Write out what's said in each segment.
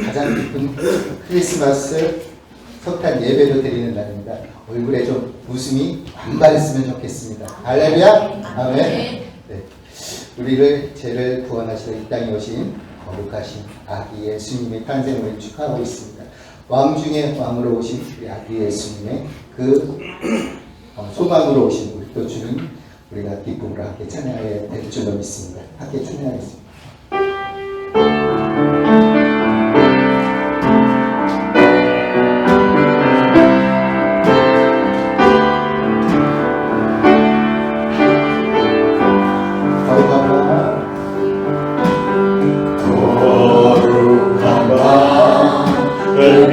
가장 기쁜 크리스마스 석탄 예배로 드리는 날입니다. 얼굴에 좀 웃음이 만발했으면 좋겠습니다. 할렐루야. 아멘. 네. 우리를 죄를 구원하시러 이 땅에 오신 거룩하신 아기 예수님의 탄생을 축하하고 있습니다. 왕 중에 왕으로 오신 우리 아기 예수님의 그 소망으로 오신 우리 또 주는 우리가 기쁨으로 함께 찬양해야 될 줄로 믿습니다. 함께 찬양하겠습니다.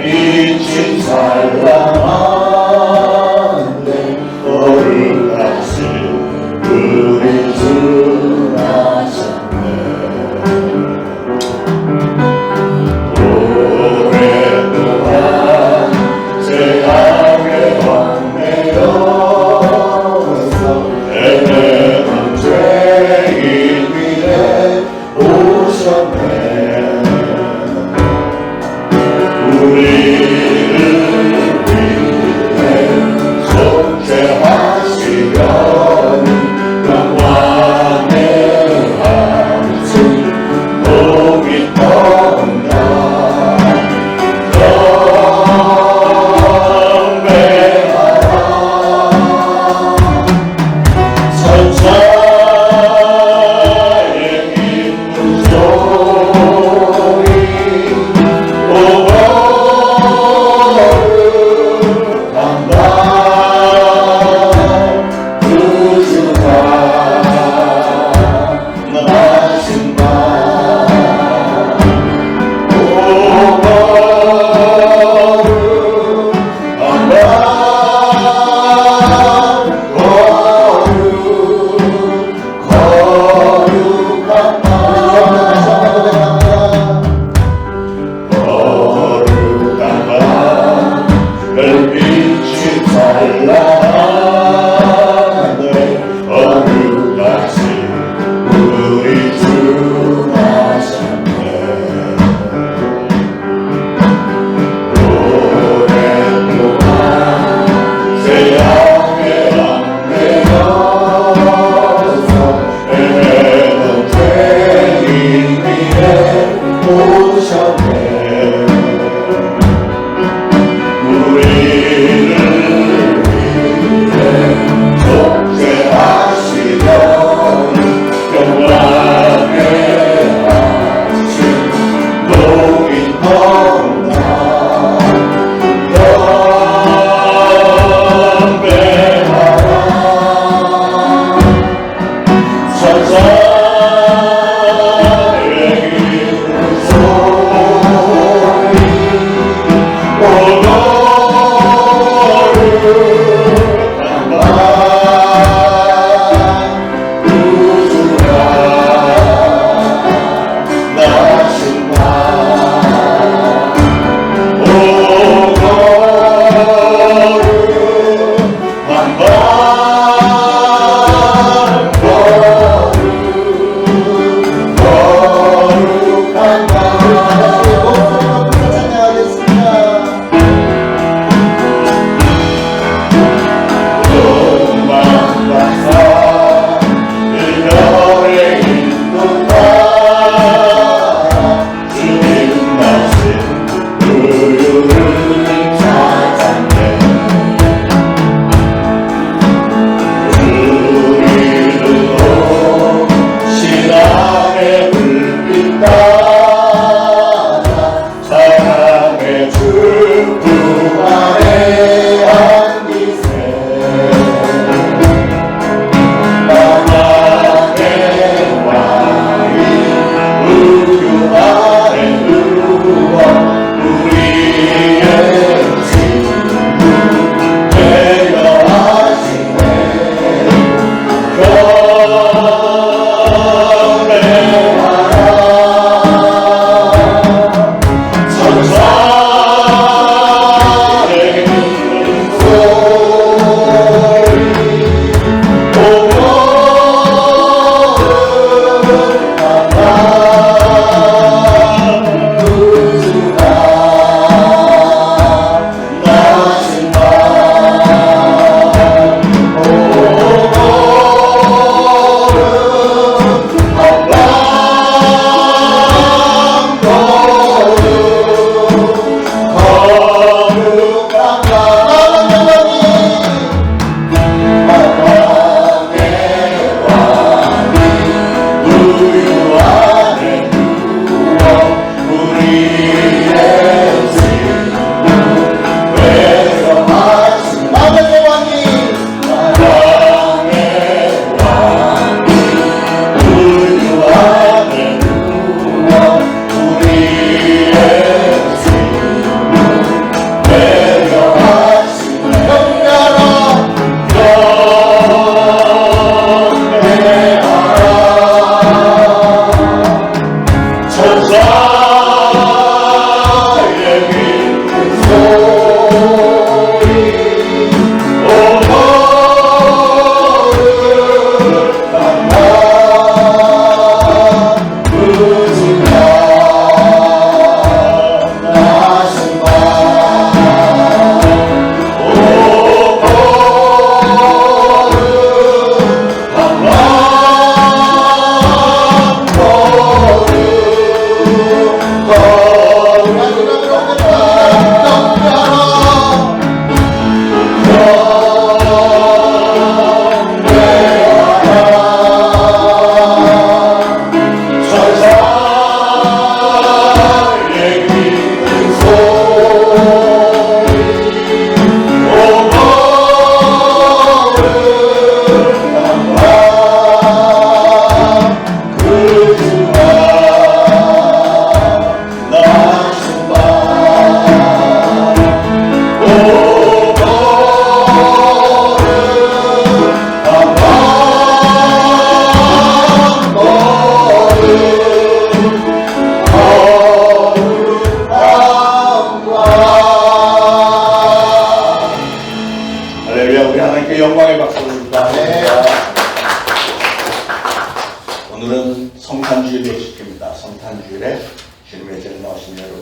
빛이 찬란한데 거룩하신 우리 주 나셨네.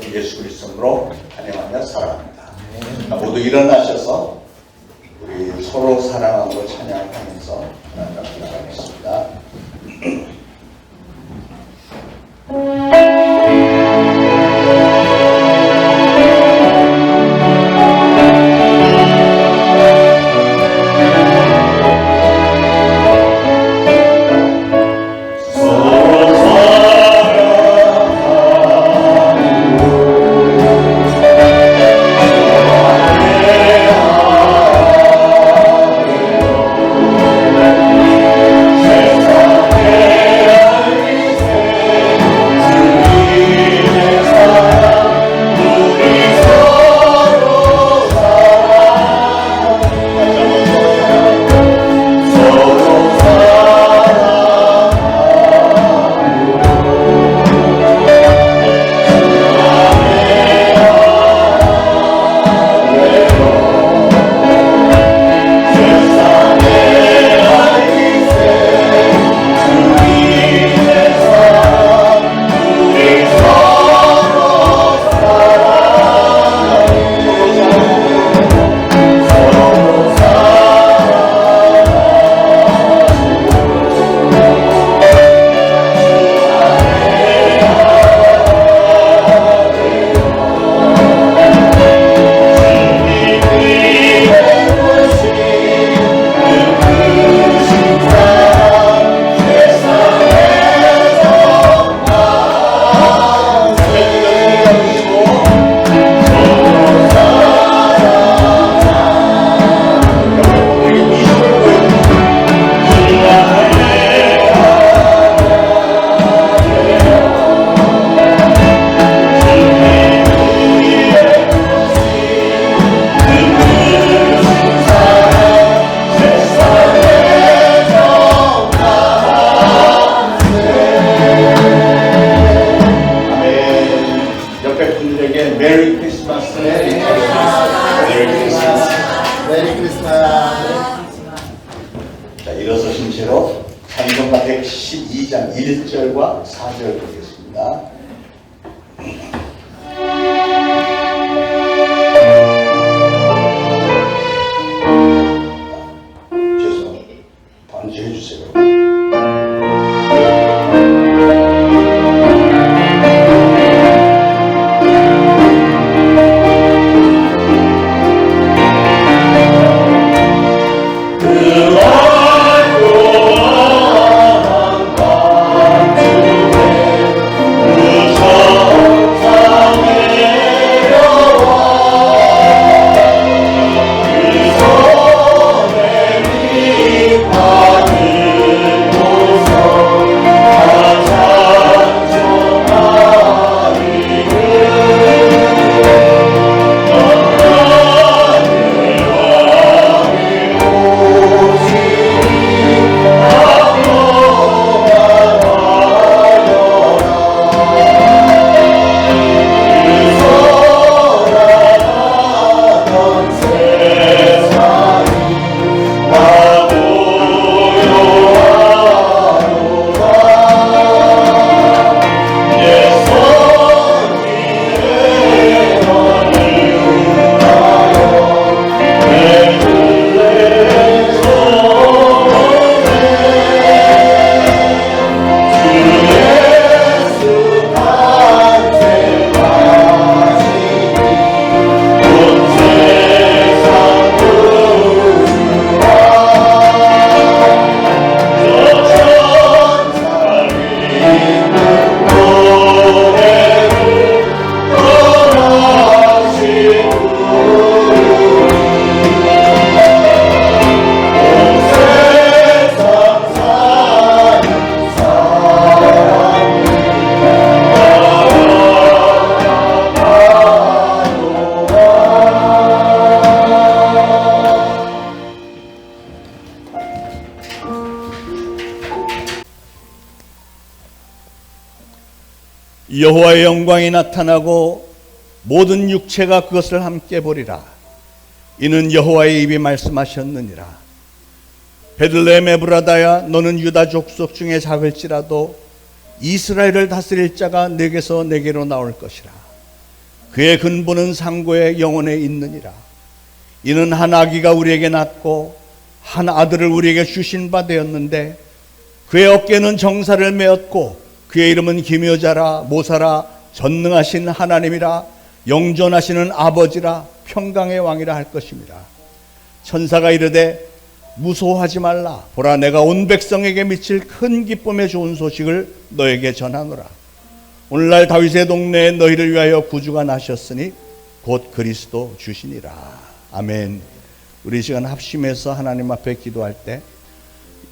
주 예수 그리스도로 찬양하며 사랑합니다. 모두 일어나셔서 우리 서로 사랑하고 찬양하면서 하나님 앞에 나가겠습니다. 자, 일어서신 채로 찬송가 112장 1절과 4절 보겠습니다. 죄송합니다. 반주해 주세요. 여호와의 영광이 나타나고 모든 육체가 그것을 함께 보리라. 이는 여호와의 입이 말씀하셨느니라. 베들레헴 에브라다야, 너는 유다 족속 중에 작을지라도 이스라엘을 다스릴 자가 내게서 내게로 나올 것이라. 그의 근본은 상고의 영혼에 있느니라. 이는 한 아기가 우리에게 낳고 한 아들을 우리에게 주신 바 되었는데 그의 어깨는 정사를 메었고 그의 이름은 기묘자라 모사라 전능하신 하나님이라 영존하시는 아버지라 평강의 왕이라 할 것입니다. 천사가 이르되 무서워하지 말라. 보라, 내가 온 백성에게 미칠 큰 기쁨의 좋은 소식을 너에게 전하노라. 오늘날 다윗의 동네에 너희를 위하여 구주가 나셨으니 곧 그리스도 주시니라. 아멘. 우리 이 시간 합심해서 하나님 앞에 기도할 때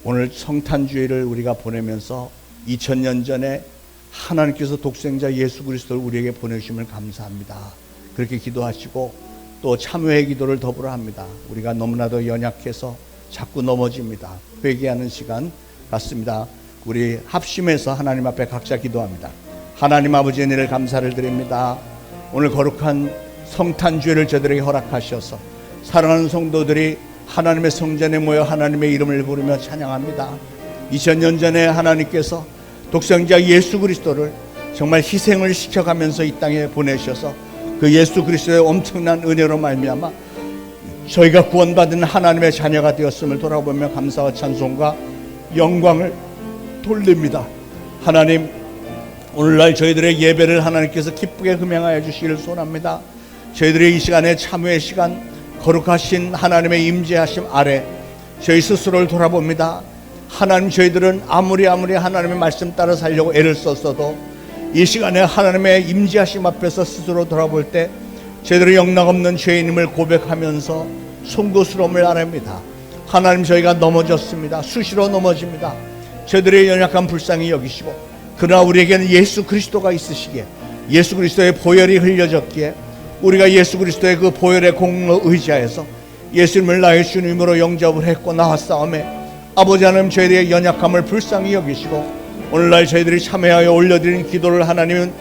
오늘 성탄주의를 우리가 보내면서 2000년 전에 하나님께서 독생자 예수 그리스도를 우리에게 보내주심을 감사합니다. 그렇게 기도하시고 또 참회의 기도를 더불어 합니다. 우리가 너무나도 연약해서 자꾸 넘어집니다. 회개하는 시간 같습니다. 우리 합심해서 하나님 앞에 각자 기도합니다. 하나님 아버지 은혜를 감사를 드립니다. 오늘 거룩한 성탄주의를 저들에게 허락하셔서 사랑하는 성도들이 하나님의 성전에 모여 하나님의 이름을 부르며 찬양합니다. 2000년 전에 하나님께서 독생자 예수 그리스도를 정말 희생을 시켜가면서 이 땅에 보내셔서 그 예수 그리스도의 엄청난 은혜로 말미암아 저희가 구원받은 하나님의 자녀가 되었음을 돌아보며 감사와 찬송과 영광을 돌립니다. 하나님, 오늘날 저희들의 예배를 하나님께서 기쁘게 흠양하여 주시기를 소원합니다. 저희들의 이 시간에 참회의 시간, 거룩하신 하나님의 임재하심 아래 저희 스스로를 돌아봅니다. 하나님, 저희들은 아무리 하나님의 말씀 따라 살려고 애를 썼어도 이 시간에 하나님의 임재하심 앞에서 스스로 돌아볼 때 저희들의 영락없는 죄인임을 고백하면서 송구스러움을 아랍니다. 하나님, 저희가 넘어졌습니다. 수시로 넘어집니다. 저희들의 연약한 불쌍히 여기시고, 그러나 우리에게는 예수 그리스도가 있으시기에, 예수 그리스도의 보혈이 흘려졌기에 우리가 예수 그리스도의 그 보혈의 공로 의지하여서 예수님을 나의 주님으로 영접을 했고 나왔사오매 아버지 하나님, 저희들의 연약함을 불쌍히 여기시고 오늘날 저희들이 참회하여 올려드린 기도를 하나님은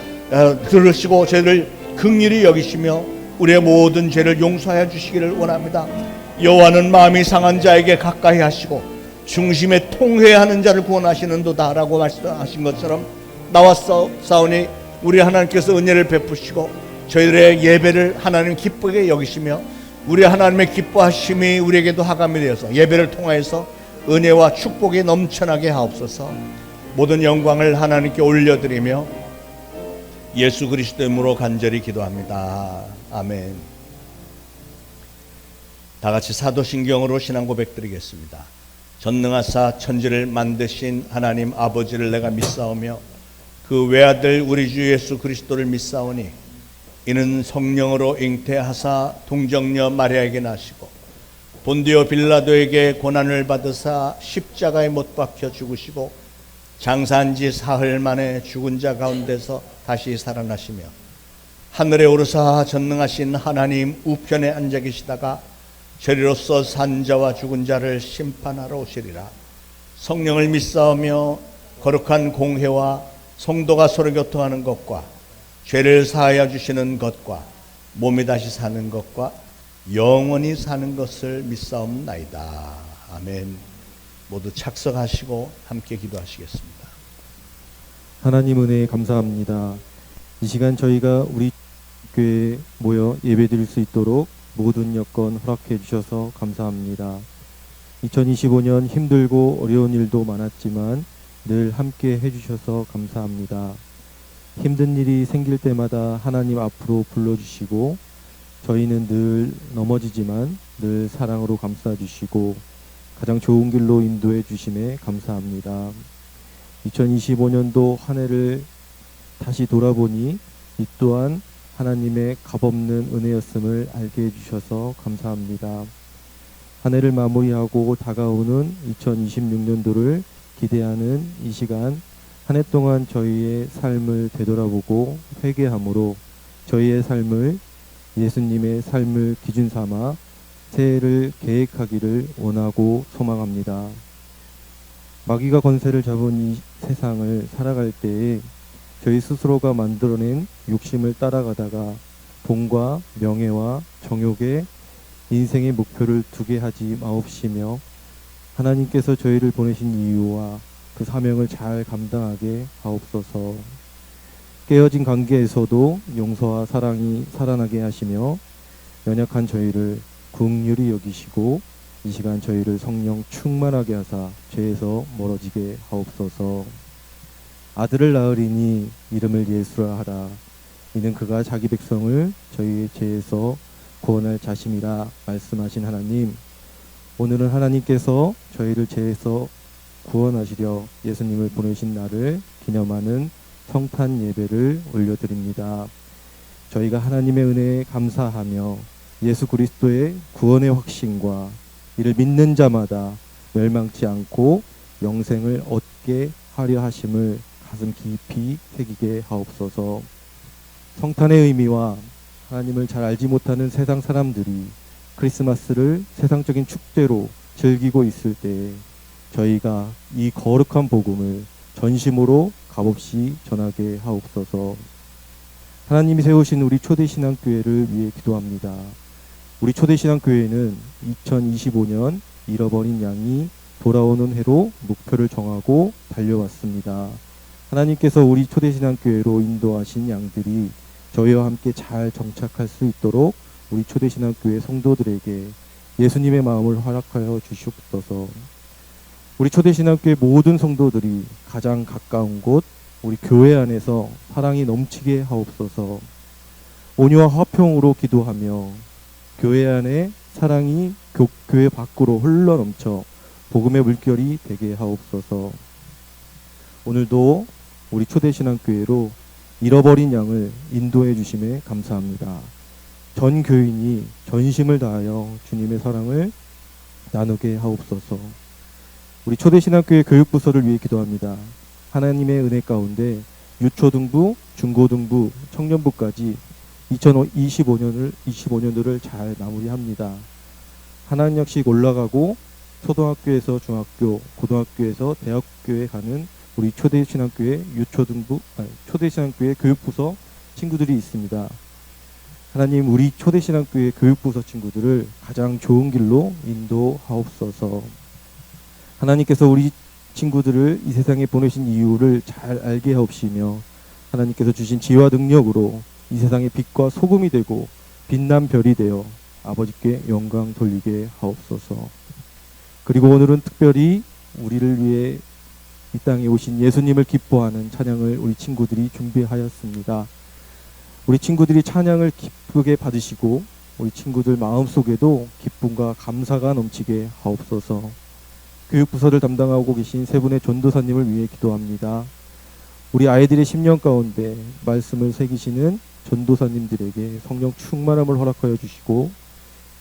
들으시고 저희를 긍휼히 여기시며 우리의 모든 죄를 용서하여 주시기를 원합니다. 여호와는 마음이 상한 자에게 가까이 하시고 중심에 통회하는 자를 구원하시는도다 라고 말씀하신 것처럼 나왔사오니 우리 하나님께서 은혜를 베푸시고 저희들의 예배를 하나님 기쁘게 여기시며 우리 하나님의 기뻐하심이 우리에게도 하감이 되어서 예배를 통하여서 은혜와 축복이 넘쳐나게 하옵소서. 모든 영광을 하나님께 올려드리며 예수 그리스도의 이름으로 간절히 기도합니다. 아멘. 다 같이 사도신경으로 신앙 고백드리겠습니다. 전능하사 천지를 만드신 하나님 아버지를 내가 믿사오며 그 외아들 우리 주 예수 그리스도를 믿사오니 이는 성령으로 잉태하사 동정녀 마리아에게 나시고 본디오 빌라도에게 고난을 받으사 십자가에 못 박혀 죽으시고 장사한 지 사흘 만에 죽은 자 가운데서 다시 살아나시며 하늘에 오르사 전능하신 하나님 우편에 앉아 계시다가 저리로서 산 자와 죽은 자를 심판하러 오시리라. 성령을 믿사오며 거룩한 공회와 성도가 서로 교통하는 것과 죄를 사하여 주시는 것과 몸이 다시 사는 것과 영원히 사는 것을 믿사옵나이다. 아멘. 모두 착석하시고 함께 기도하시겠습니다. 하나님 은혜에 감사합니다. 이 시간 저희가 우리 교회에 모여 예배드릴 수 있도록 모든 여건 허락해 주셔서 감사합니다. 2025년 힘들고 어려운 일도 많았지만 늘 함께 해주셔서 감사합니다. 힘든 일이 생길 때마다 하나님 앞으로 불러주시고 저희는 늘 넘어지지만 늘 사랑으로 감싸주시고 가장 좋은 길로 인도해 주심에 감사합니다. 2025년도 한 해를 다시 돌아보니 이 또한 하나님의 값없는 은혜였음을 알게 해주셔서 감사합니다. 한 해를 마무리하고 다가오는 2026년도를 기대하는 이 시간, 한 해 동안 저희의 삶을 되돌아보고 회개함으로 저희의 삶을 예수님의 삶을 기준 삼아 새해를 계획하기를 원하고 소망합니다. 마귀가 권세를 잡은 이 세상을 살아갈 때에 저희 스스로가 만들어낸 욕심을 따라가다가 돈과 명예와 정욕에 인생의 목표를 두게 하지 마옵시며 하나님께서 저희를 보내신 이유와 그 사명을 잘 감당하게 하옵소서. 깨어진 관계에서도 용서와 사랑이 살아나게 하시며 연약한 저희를 긍휼히 여기시고 이 시간 저희를 성령 충만하게 하사 죄에서 멀어지게 하옵소서. 아들을 낳으리니 이름을 예수라 하라. 이는 그가 자기 백성을 저희의 죄에서 구원할 자심이라 말씀하신 하나님, 오늘은 하나님께서 저희를 죄에서 구원하시려 예수님을 보내신 날을 기념하는 성탄 예배를 올려드립니다. 저희가 하나님의 은혜에 감사하며 예수 그리스도의 구원의 확신과 이를 믿는 자마다 멸망치 않고 영생을 얻게 하려 하심을 가슴 깊이 새기게 하옵소서. 성탄의 의미와 하나님을 잘 알지 못하는 세상 사람들이 크리스마스를 세상적인 축제로 즐기고 있을 때에 저희가 이 거룩한 복음을 전심으로 값없이 전하게 하옵소서. 하나님이 세우신 우리 초대신앙교회를 위해 기도합니다. 우리 초대신앙교회는 2025년 잃어버린 양이 돌아오는 해로 목표를 정하고 달려왔습니다. 하나님께서 우리 초대신앙교회로 인도하신 양들이 저희와 함께 잘 정착할 수 있도록 우리 초대신앙교회 성도들에게 예수님의 마음을 허락하여 주시옵소서. 우리 초대신앙교회 모든 성도들이 가장 가까운 곳 우리 교회 안에서 사랑이 넘치게 하옵소서. 온유와 화평으로 기도하며 교회 안에 사랑이 교회 밖으로 흘러넘쳐 복음의 물결이 되게 하옵소서. 오늘도 우리 초대신앙교회로 잃어버린 양을 인도해 주심에 감사합니다. 전 교인이 전심을 다하여 주님의 사랑을 나누게 하옵소서. 우리 초대신학교의 교육부서를 위해 기도합니다. 하나님의 은혜 가운데 유초등부, 중고등부, 청년부까지 2025년도를 잘 마무리합니다. 한 학년씩 올라가고 초등학교에서 중학교, 고등학교에서 대학교에 가는 우리 초대신학교의 초대신학교의 교육부서 친구들이 있습니다. 하나님, 우리 초대신학교의 교육부서 친구들을 가장 좋은 길로 인도하옵소서. 하나님께서 우리 친구들을 이 세상에 보내신 이유를 잘 알게 하옵시며 하나님께서 주신 지혜와 능력으로 이 세상의 빛과 소금이 되고 빛난 별이 되어 아버지께 영광 돌리게 하옵소서. 그리고 오늘은 특별히 우리를 위해 이 땅에 오신 예수님을 기뻐하는 찬양을 우리 친구들이 준비하였습니다. 우리 친구들이 찬양을 기쁘게 받으시고 우리 친구들 마음속에도 기쁨과 감사가 넘치게 하옵소서. 교육부서를 담당하고 계신 세 분의 전도사님을 위해 기도합니다. 우리 아이들의 10년 가운데 말씀을 새기시는 전도사님들에게 성령 충만함을 허락하여 주시고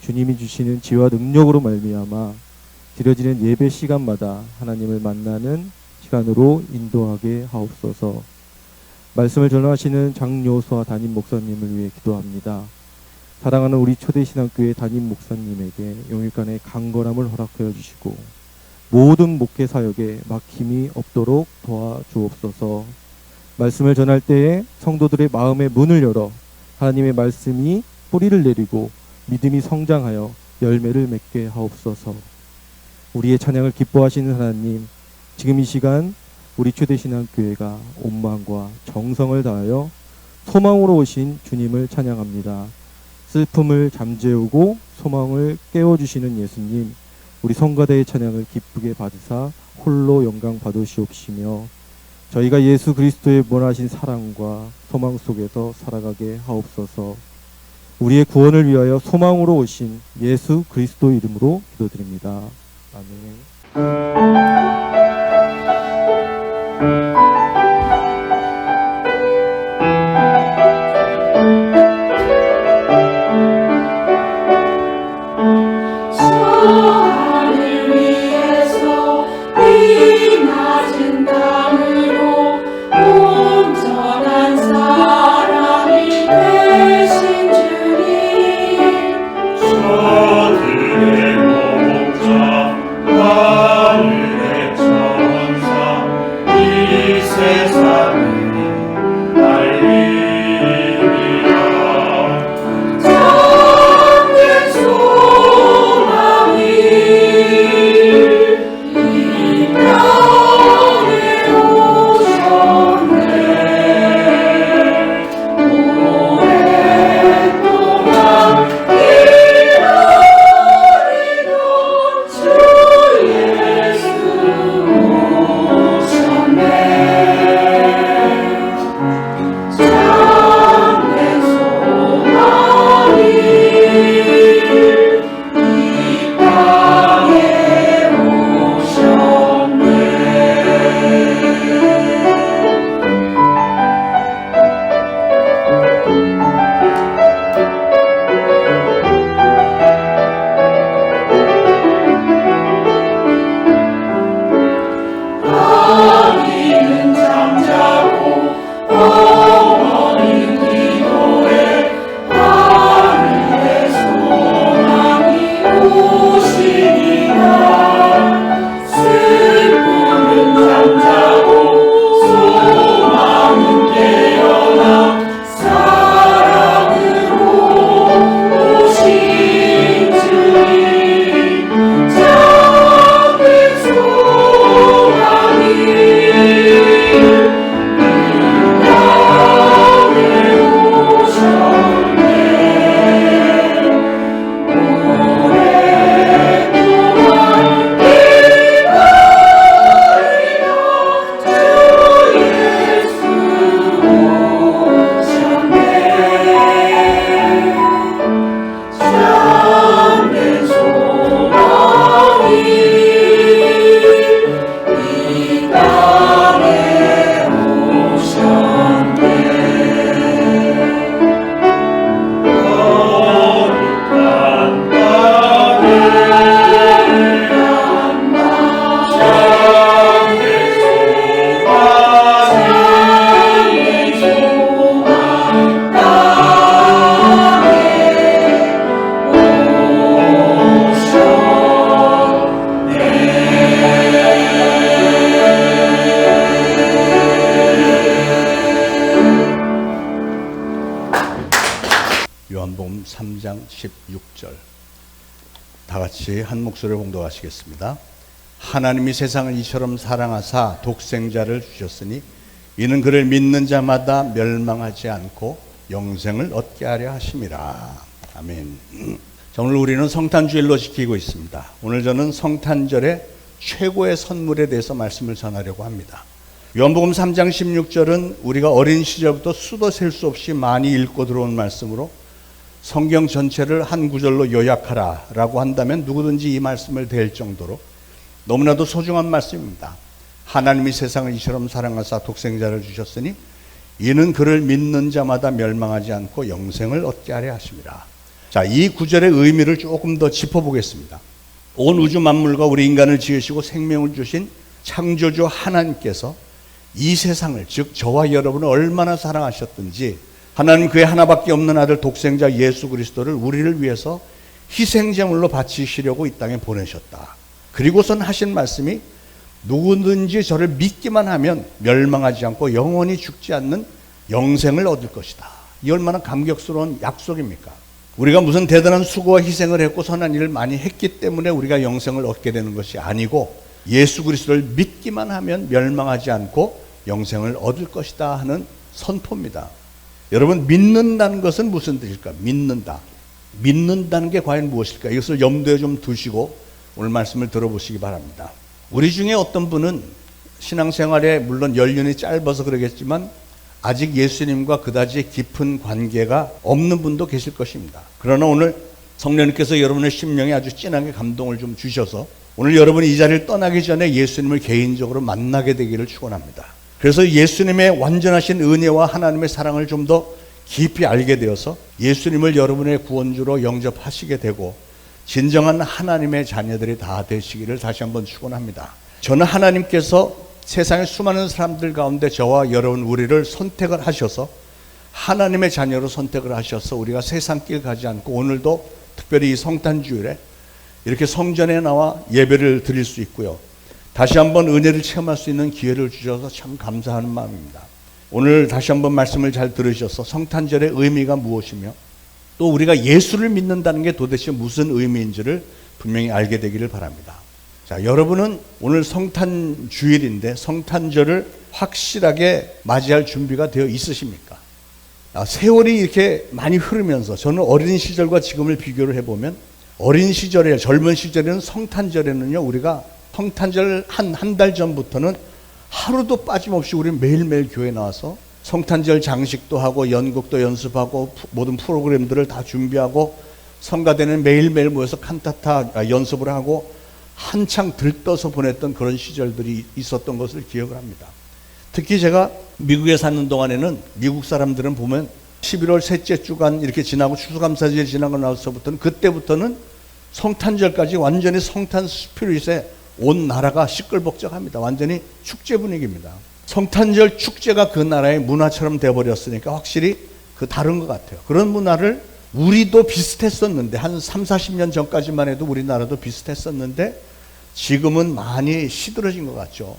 주님이 주시는 지혜와 능력으로 말미암아 드려지는 예배 시간마다 하나님을 만나는 시간으로 인도하게 하옵소서. 말씀을 전하시는 장요수와 담임 목사님을 위해 기도합니다. 사랑하는 우리 초대신학교의 담임 목사님에게 영육간의 강건함을 허락하여 주시고 모든 목회 사역에 막힘이 없도록 도와주옵소서. 말씀을 전할 때에 성도들의 마음의 문을 열어 하나님의 말씀이 뿌리를 내리고 믿음이 성장하여 열매를 맺게 하옵소서. 우리의 찬양을 기뻐하시는 하나님, 지금 이 시간 우리 초대신앙교회가 온 마음과 정성을 다하여 소망으로 오신 주님을 찬양합니다. 슬픔을 잠재우고 소망을 깨워주시는 예수님, 우리 성가대의 찬양을 기쁘게 받으사 홀로 영광 받으시옵시며 저희가 예수 그리스도의 원하신 사랑과 소망 속에서 살아가게 하옵소서. 우리의 구원을 위하여 소망으로 오신 예수 그리스도 이름으로 기도드립니다. 아멘. 저들의 목자 하늘에 요한복음 3장 16절. 다 같이 한 목소리로 봉독하시겠습니다. 하나님이 세상을 이처럼 사랑하사 독생자를 주셨으니 이는 그를 믿는 자마다 멸망하지 않고 영생을 얻게 하려 하심이라. 아멘. 자, 오늘 우리는 성탄주일로 지키고 있습니다. 오늘 저는 성탄절의 최고의 선물에 대해서 말씀을 전하려고 합니다. 요한복음 3장 16절은 우리가 어린 시절부터 수도 셀 수 없이 많이 읽고 들어온 말씀으로 성경 전체를 한 구절로 요약하라 라고 한다면 누구든지 이 말씀을 댈 정도로 너무나도 소중한 말씀입니다. 하나님이 세상을 이처럼 사랑하사 독생자를 주셨으니 이는 그를 믿는 자마다 멸망하지 않고 영생을 얻게 하려 하심이라. 자, 이 구절의 의미를 조금 더 짚어보겠습니다. 온 우주 만물과 우리 인간을 지으시고 생명을 주신 창조주 하나님께서 이 세상을, 즉 저와 여러분을 얼마나 사랑하셨든지 하나님 그의 하나밖에 없는 아들 독생자 예수 그리스도를 우리를 위해서 희생제물로 바치시려고 이 땅에 보내셨다. 그리고선 하신 말씀이 누구든지 저를 믿기만 하면 멸망하지 않고 영원히 죽지 않는 영생을 얻을 것이다. 이 얼마나 감격스러운 약속입니까? 우리가 무슨 대단한 수고와 희생을 했고 선한 일을 많이 했기 때문에 우리가 영생을 얻게 되는 것이 아니고 예수 그리스도를 믿기만 하면 멸망하지 않고 영생을 얻을 것이다 하는 선포입니다. 여러분, 믿는다는 것은 무슨 뜻일까? 믿는다. 믿는다는 게 과연 무엇일까? 이것을 염두에 좀 두시고 오늘 말씀을 들어보시기 바랍니다. 우리 중에 어떤 분은 신앙생활에 물론 연륜이 짧아서 그러겠지만 아직 예수님과 그다지 깊은 관계가 없는 분도 계실 것입니다. 그러나 오늘 성령님께서 여러분의 심령에 아주 진하게 감동을 좀 주셔서 오늘 여러분이 이 자리를 떠나기 전에 예수님을 개인적으로 만나게 되기를 축원합니다. 그래서 예수님의 완전하신 은혜와 하나님의 사랑을 좀 더 깊이 알게 되어서 예수님을 여러분의 구원주로 영접하시게 되고 진정한 하나님의 자녀들이 다 되시기를 다시 한번 축원합니다. 저는 하나님께서 세상의 수많은 사람들 가운데 저와 여러분 우리를 선택을 하셔서 하나님의 자녀로 선택을 하셔서 우리가 세상 길 가지 않고 오늘도 특별히 이 성탄주일에 이렇게 성전에 나와 예배를 드릴 수 있고요. 다시 한번 은혜를 체험할 수 있는 기회를 주셔서 참 감사하는 마음입니다. 오늘 다시 한번 말씀을 잘 들으셔서 성탄절의 의미가 무엇이며 또 우리가 예수를 믿는다는 게 도대체 무슨 의미인지를 분명히 알게 되기를 바랍니다. 자, 여러분은 오늘 성탄주일인데 성탄절을 확실하게 맞이할 준비가 되어 있으십니까? 세월이 이렇게 많이 흐르면서 저는 어린 시절과 지금을 비교를 해보면 어린 시절에 젊은 시절에는 성탄절에는요 우리가 성탄절 한 달 전부터는 하루도 빠짐없이 우리 매일매일 교회 나와서 성탄절 장식도 하고 연극도 연습하고 모든 프로그램들을 다 준비하고 성가대는 매일매일 모여서 칸타타 연습을 하고 한창 들떠서 보냈던 그런 시절들이 있었던 것을 기억을 합니다. 특히 제가 미국에 사는 동안에는 미국 사람들은 보면 11월 셋째 주간 이렇게 지나고 추수감사절 지나고 나서부터는 그때부터는 성탄절까지 완전히 성탄 스피릿에 온 나라가 시끌벅적합니다. 완전히 축제 분위기입니다. 성탄절 축제가 그 나라의 문화처럼 돼버렸으니까 확실히 그 다른 것 같아요. 그런 문화를 우리도 비슷했었는데 한 30-40년 전까지만 해도 우리나라도 비슷했었는데 지금은 많이 시들어진 것 같죠.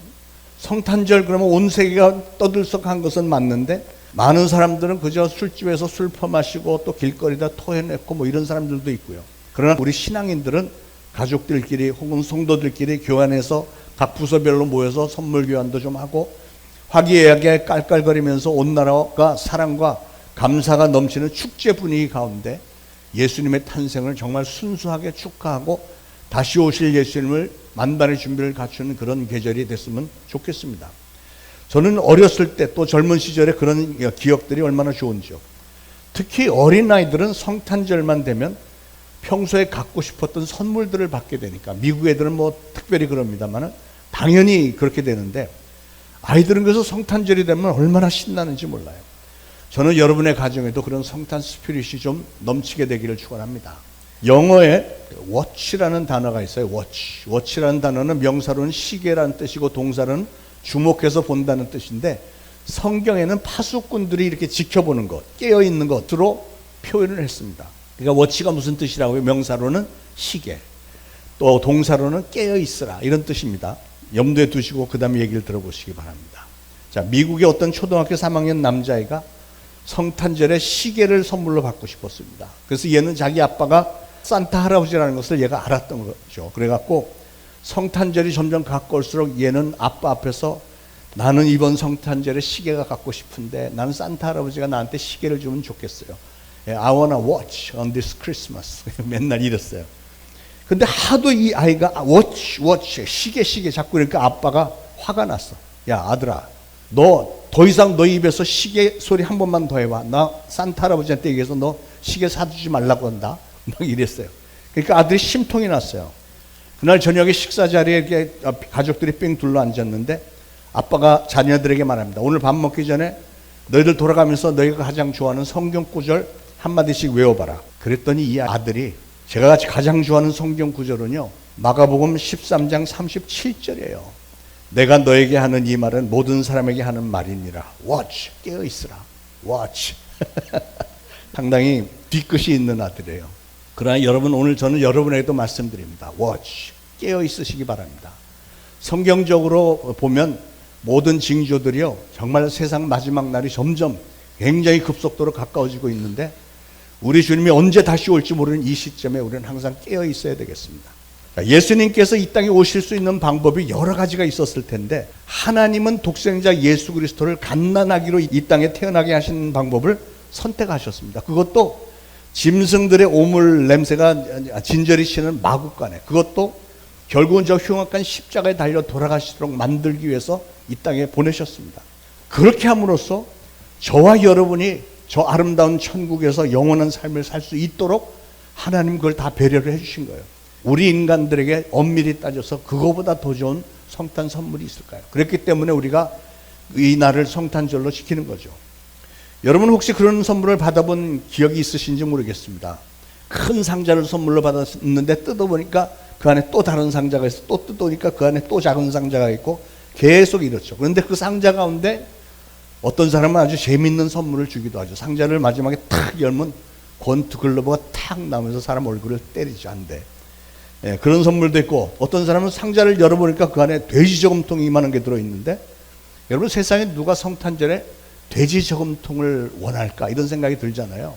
성탄절 그러면 온 세계가 떠들썩한 것은 맞는데 많은 사람들은 그저 술집에서 술 퍼마시고 또 길거리다 토해내고 뭐 이런 사람들도 있고요. 그러나 우리 신앙인들은 가족들끼리 혹은 성도들끼리 교환해서 각 부서별로 모여서 선물 교환도 좀 하고 화기애애하게 깔깔거리면서 온 나라가 사랑과 감사가 넘치는 축제 분위기 가운데 예수님의 탄생을 정말 순수하게 축하하고 다시 오실 예수님을 만반의 준비를 갖추는 그런 계절이 됐으면 좋겠습니다. 저는 어렸을 때 또 젊은 시절에 그런 기억들이 얼마나 좋은지요. 특히 어린아이들은 성탄절만 되면 평소에 갖고 싶었던 선물들을 받게 되니까 미국 애들은 뭐 특별히 그럽니다만 당연히 그렇게 되는데 아이들은 그래서 성탄절이 되면 얼마나 신나는지 몰라요. 저는 여러분의 가정에도 그런 성탄 스피릿이 좀 넘치게 되기를 축원합니다. 영어에 watch라는 단어가 있어요. watch라는 단어는 명사로는 시계라는 뜻이고 동사로는 주목해서 본다는 뜻인데 성경에는 파수꾼들이 이렇게 지켜보는 것, 깨어있는 것으로 표현을 했습니다. 그러니까 watch가 무슨 뜻이라고요? 명사로는 시계, 또 동사로는 깨어있으라 이런 뜻입니다. 염두에 두시고 그 다음에 얘기를 들어보시기 바랍니다. 자, 미국의 어떤 초등학교 3학년 남자아이가 성탄절에 시계를 선물로 받고 싶었습니다. 그래서 얘는 자기 아빠가 산타 할아버지라는 것을 얘가 알았던 거죠. 그래갖고 성탄절이 점점 가까울수록 얘는 아빠 앞에서 나는 이번 성탄절에 시계가 갖고 싶은데 나는 산타 할아버지가 나한테 시계를 주면 좋겠어요. I wanna watch on this Christmas. 맨날 이랬어요. 근데 하도 이 아이가 watch 시계 자꾸 그러니까 아빠가 화가 났어. 야 아들아, 너 더 이상 너 입에서 시계 소리 한 번만 더 해봐. 나 산타 할아버지한테 얘기해서 너 시계 사주지 말라고 한다. 막 이랬어요. 그러니까 아들이 심통이 났어요. 그날 저녁에 식사 자리에 이렇게 가족들이 삥 둘러 앉았는데 아빠가 자녀들에게 말합니다. 오늘 밥 먹기 전에 너희들 돌아가면서 너희가 가장 좋아하는 성경 구절 한마디씩 외워봐라. 그랬더니 이 아들이 제가 가장 좋아하는 성경 구절은요, 마가복음 13장 37절이에요. 내가 너에게 하는 이 말은 모든 사람에게 하는 말이니라. Watch, 깨어있으라. Watch. 상당히 뒤끝이 있는 아들이에요. 그러나 여러분, 오늘 저는 여러분에게도 말씀드립니다. Watch, 깨어있으시기 바랍니다. 성경적으로 보면 모든 징조들이요, 정말 세상 마지막 날이 점점 굉장히 급속도로 가까워지고 있는데 우리 주님이 언제 다시 올지 모르는 이 시점에 우리는 항상 깨어 있어야 되겠습니다. 예수님께서 이 땅에 오실 수 있는 방법이 여러 가지가 있었을 텐데 하나님은 독생자 예수 그리스도를 갓난아기로 이 땅에 태어나게 하시는 방법을 선택하셨습니다. 그것도 짐승들의 오물 냄새가 진저리 치는 마구간에, 그것도 결국은 저 흉악한 십자가에 달려 돌아가시도록 만들기 위해서 이 땅에 보내셨습니다. 그렇게 함으로써 저와 여러분이 저 아름다운 천국에서 영원한 삶을 살 수 있도록 하나님 그걸 다 배려를 해주신 거예요. 우리 인간들에게 엄밀히 따져서 그거보다 더 좋은 성탄 선물이 있을까요? 그렇기 때문에 우리가 이 날을 성탄절로 지키는 거죠. 여러분 혹시 그런 선물을 받아본 기억이 있으신지 모르겠습니다. 큰 상자를 선물로 받았는데 뜯어보니까 그 안에 또 다른 상자가 있어, 또 뜯어보니까 그 안에 또 작은 상자가 있고 계속 이렇죠. 그런데 그 상자 가운데 어떤 사람은 아주 재밌는 선물을 주기도 하죠. 상자를 마지막에 탁 열면 권투 글러브가 탁 나오면서 사람 얼굴을 때리죠. 안 돼. 예, 그런 선물도 있고, 어떤 사람은 상자를 열어보니까 그 안에 돼지 저금통이 이만한 게 들어있는데, 여러분 세상에 누가 성탄절에 돼지 저금통을 원할까 이런 생각이 들잖아요.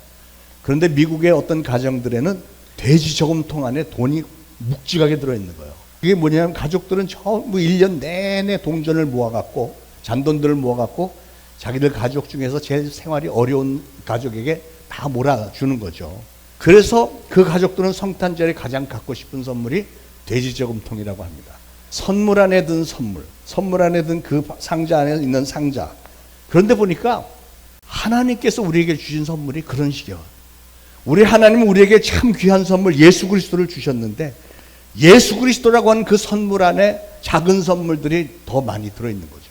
그런데 미국의 어떤 가정들에는 돼지 저금통 안에 돈이 묵직하게 들어있는 거예요. 그게 뭐냐면 가족들은 전부 1년 내내 동전을 모아갖고, 잔돈들을 모아갖고 자기들 가족 중에서 제일 생활이 어려운 가족에게 다 몰아주는 거죠. 그래서 그 가족들은 성탄절에 가장 갖고 싶은 선물이 돼지 저금통이라고 합니다. 선물 안에 든 선물 안에 든 그 상자 안에 있는 상자. 그런데 보니까 하나님께서 우리에게 주신 선물이 그런 식이에요. 우리 하나님은 우리에게 참 귀한 선물 예수 그리스도를 주셨는데, 예수 그리스도라고 하는 그 선물 안에 작은 선물들이 더 많이 들어있는 거죠.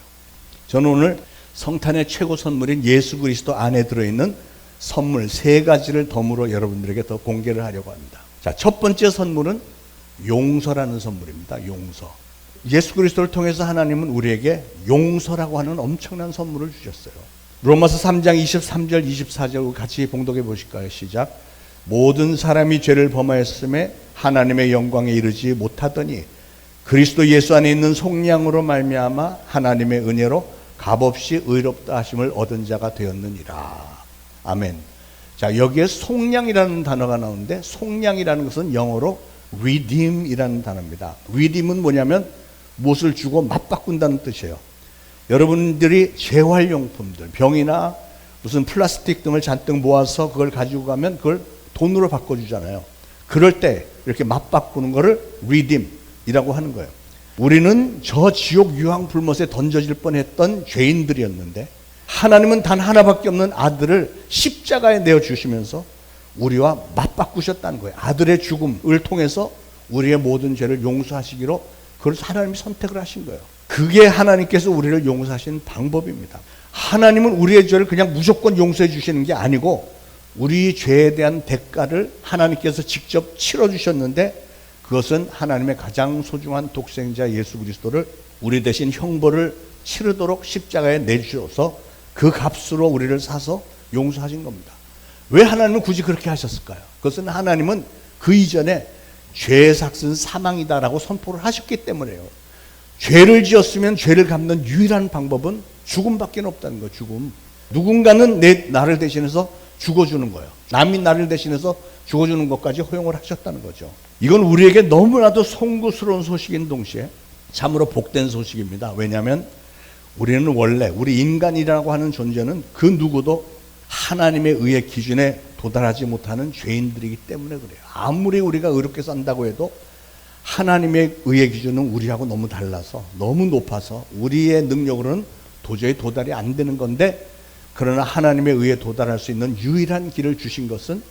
저는 오늘 성탄의 최고 선물인 예수 그리스도 안에 들어있는 선물 3가지를 덤으로 여러분들에게 더 공개를 하려고 합니다. 자, 첫 번째 선물은 용서라는 선물입니다. 용서. 예수 그리스도를 통해서 하나님은 우리에게 용서라고 하는 엄청난 선물을 주셨어요. 로마서 3장 23절 24절 같이 봉독해 보실까요? 시작. 모든 사람이 죄를 범하였음에 하나님의 영광에 이르지 못하더니 그리스도 예수 안에 있는 속량으로 말미암아 하나님의 은혜로 값없이 의롭다 하심을 얻은 자가 되었느니라. 아멘. 자, 여기에 속량이라는 단어가 나오는데, 속량이라는 것은 영어로 redeem이라는 단어입니다. redeem은 뭐냐면 무엇을 주고 맞바꾼다는 뜻이에요. 여러분들이 재활용품들, 병이나 무슨 플라스틱 등을 잔뜩 모아서 그걸 가지고 가면 그걸 돈으로 바꿔주잖아요. 그럴 때 이렇게 맞바꾸는 거를 redeem이라고 하는 거예요. 우리는 저 지옥 유황 불못에 던져질 뻔했던 죄인들이었는데 하나님은 단 하나밖에 없는 아들을 십자가에 내어주시면서 우리와 맞바꾸셨다는 거예요. 아들의 죽음을 통해서 우리의 모든 죄를 용서하시기로 그걸 하나님이 선택을 하신 거예요. 그게 하나님께서 우리를 용서하시는 방법입니다. 하나님은 우리의 죄를 그냥 무조건 용서해 주시는 게 아니고 우리 죄에 대한 대가를 하나님께서 직접 치러주셨는데, 그것은 하나님의 가장 소중한 독생자 예수 그리스도를 우리 대신 형벌을 치르도록 십자가에 내주셔서 그 값으로 우리를 사서 용서하신 겁니다. 왜 하나님은 굳이 그렇게 하셨을까요? 그것은 하나님은 그 이전에 죄의 삭은 사망이다라고 선포를 하셨기 때문에요. 죄를 지었으면 죄를 갚는 유일한 방법은 죽음밖에 없다는 거예요. 죽음. 누군가는 나를 대신해서 죽어주는 거예요. 남이 나를 대신해서 죽어주는 것까지 허용을 하셨다는 거죠. 이건 우리에게 너무나도 송구스러운 소식인 동시에 참으로 복된 소식입니다. 왜냐하면 우리는 원래 우리 인간이라고 하는 존재는 그 누구도 하나님의 의의 기준에 도달하지 못하는 죄인들이기 때문에 그래요. 아무리 우리가 의롭게 산다고 해도 하나님의 의의 기준은 우리하고 너무 달라서, 너무 높아서 우리의 능력으로는 도저히 도달이 안 되는 건데, 그러나 하나님의 의에 도달할 수 있는 유일한 길을 주신 것은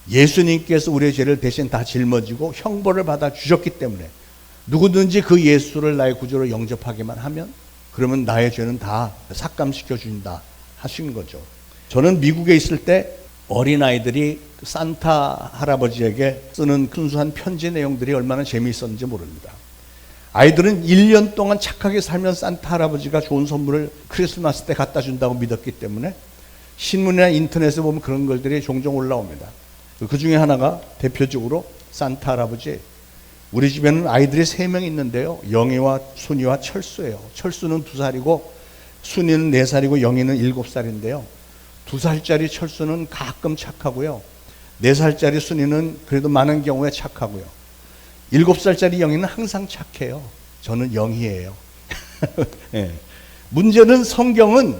예수님께서 우리의 죄를 대신 다 짊어지고 형벌을 받아 주셨기 때문에, 누구든지 그 예수를 나의 구주로 영접하기만 하면 그러면 나의 죄는 다 삭감시켜 준다 하신 거죠. 저는 미국에 있을 때 어린아이들이 산타 할아버지에게 쓰는 순수한 편지 내용들이 얼마나 재미있었는지 모릅니다. 아이들은 1년 동안 착하게 살면 산타 할아버지가 좋은 선물을 크리스마스 때 갖다 준다고 믿었기 때문에 신문이나 인터넷에 보면 그런 것들이 종종 올라옵니다. 그 중에 하나가 대표적으로 산타 할아버지. 우리 집에는 아이들이 3명 있는데요. 영희와 순이와 철수예요. 철수는 2살이고 순이는 4살이고 영희는 7살인데요. 2살짜리 철수는 가끔 착하고요. 4살짜리 순이는 그래도 많은 경우에 착하고요. 7살짜리 영희는 항상 착해요. 저는 영희예요. 네. 문제는 성경은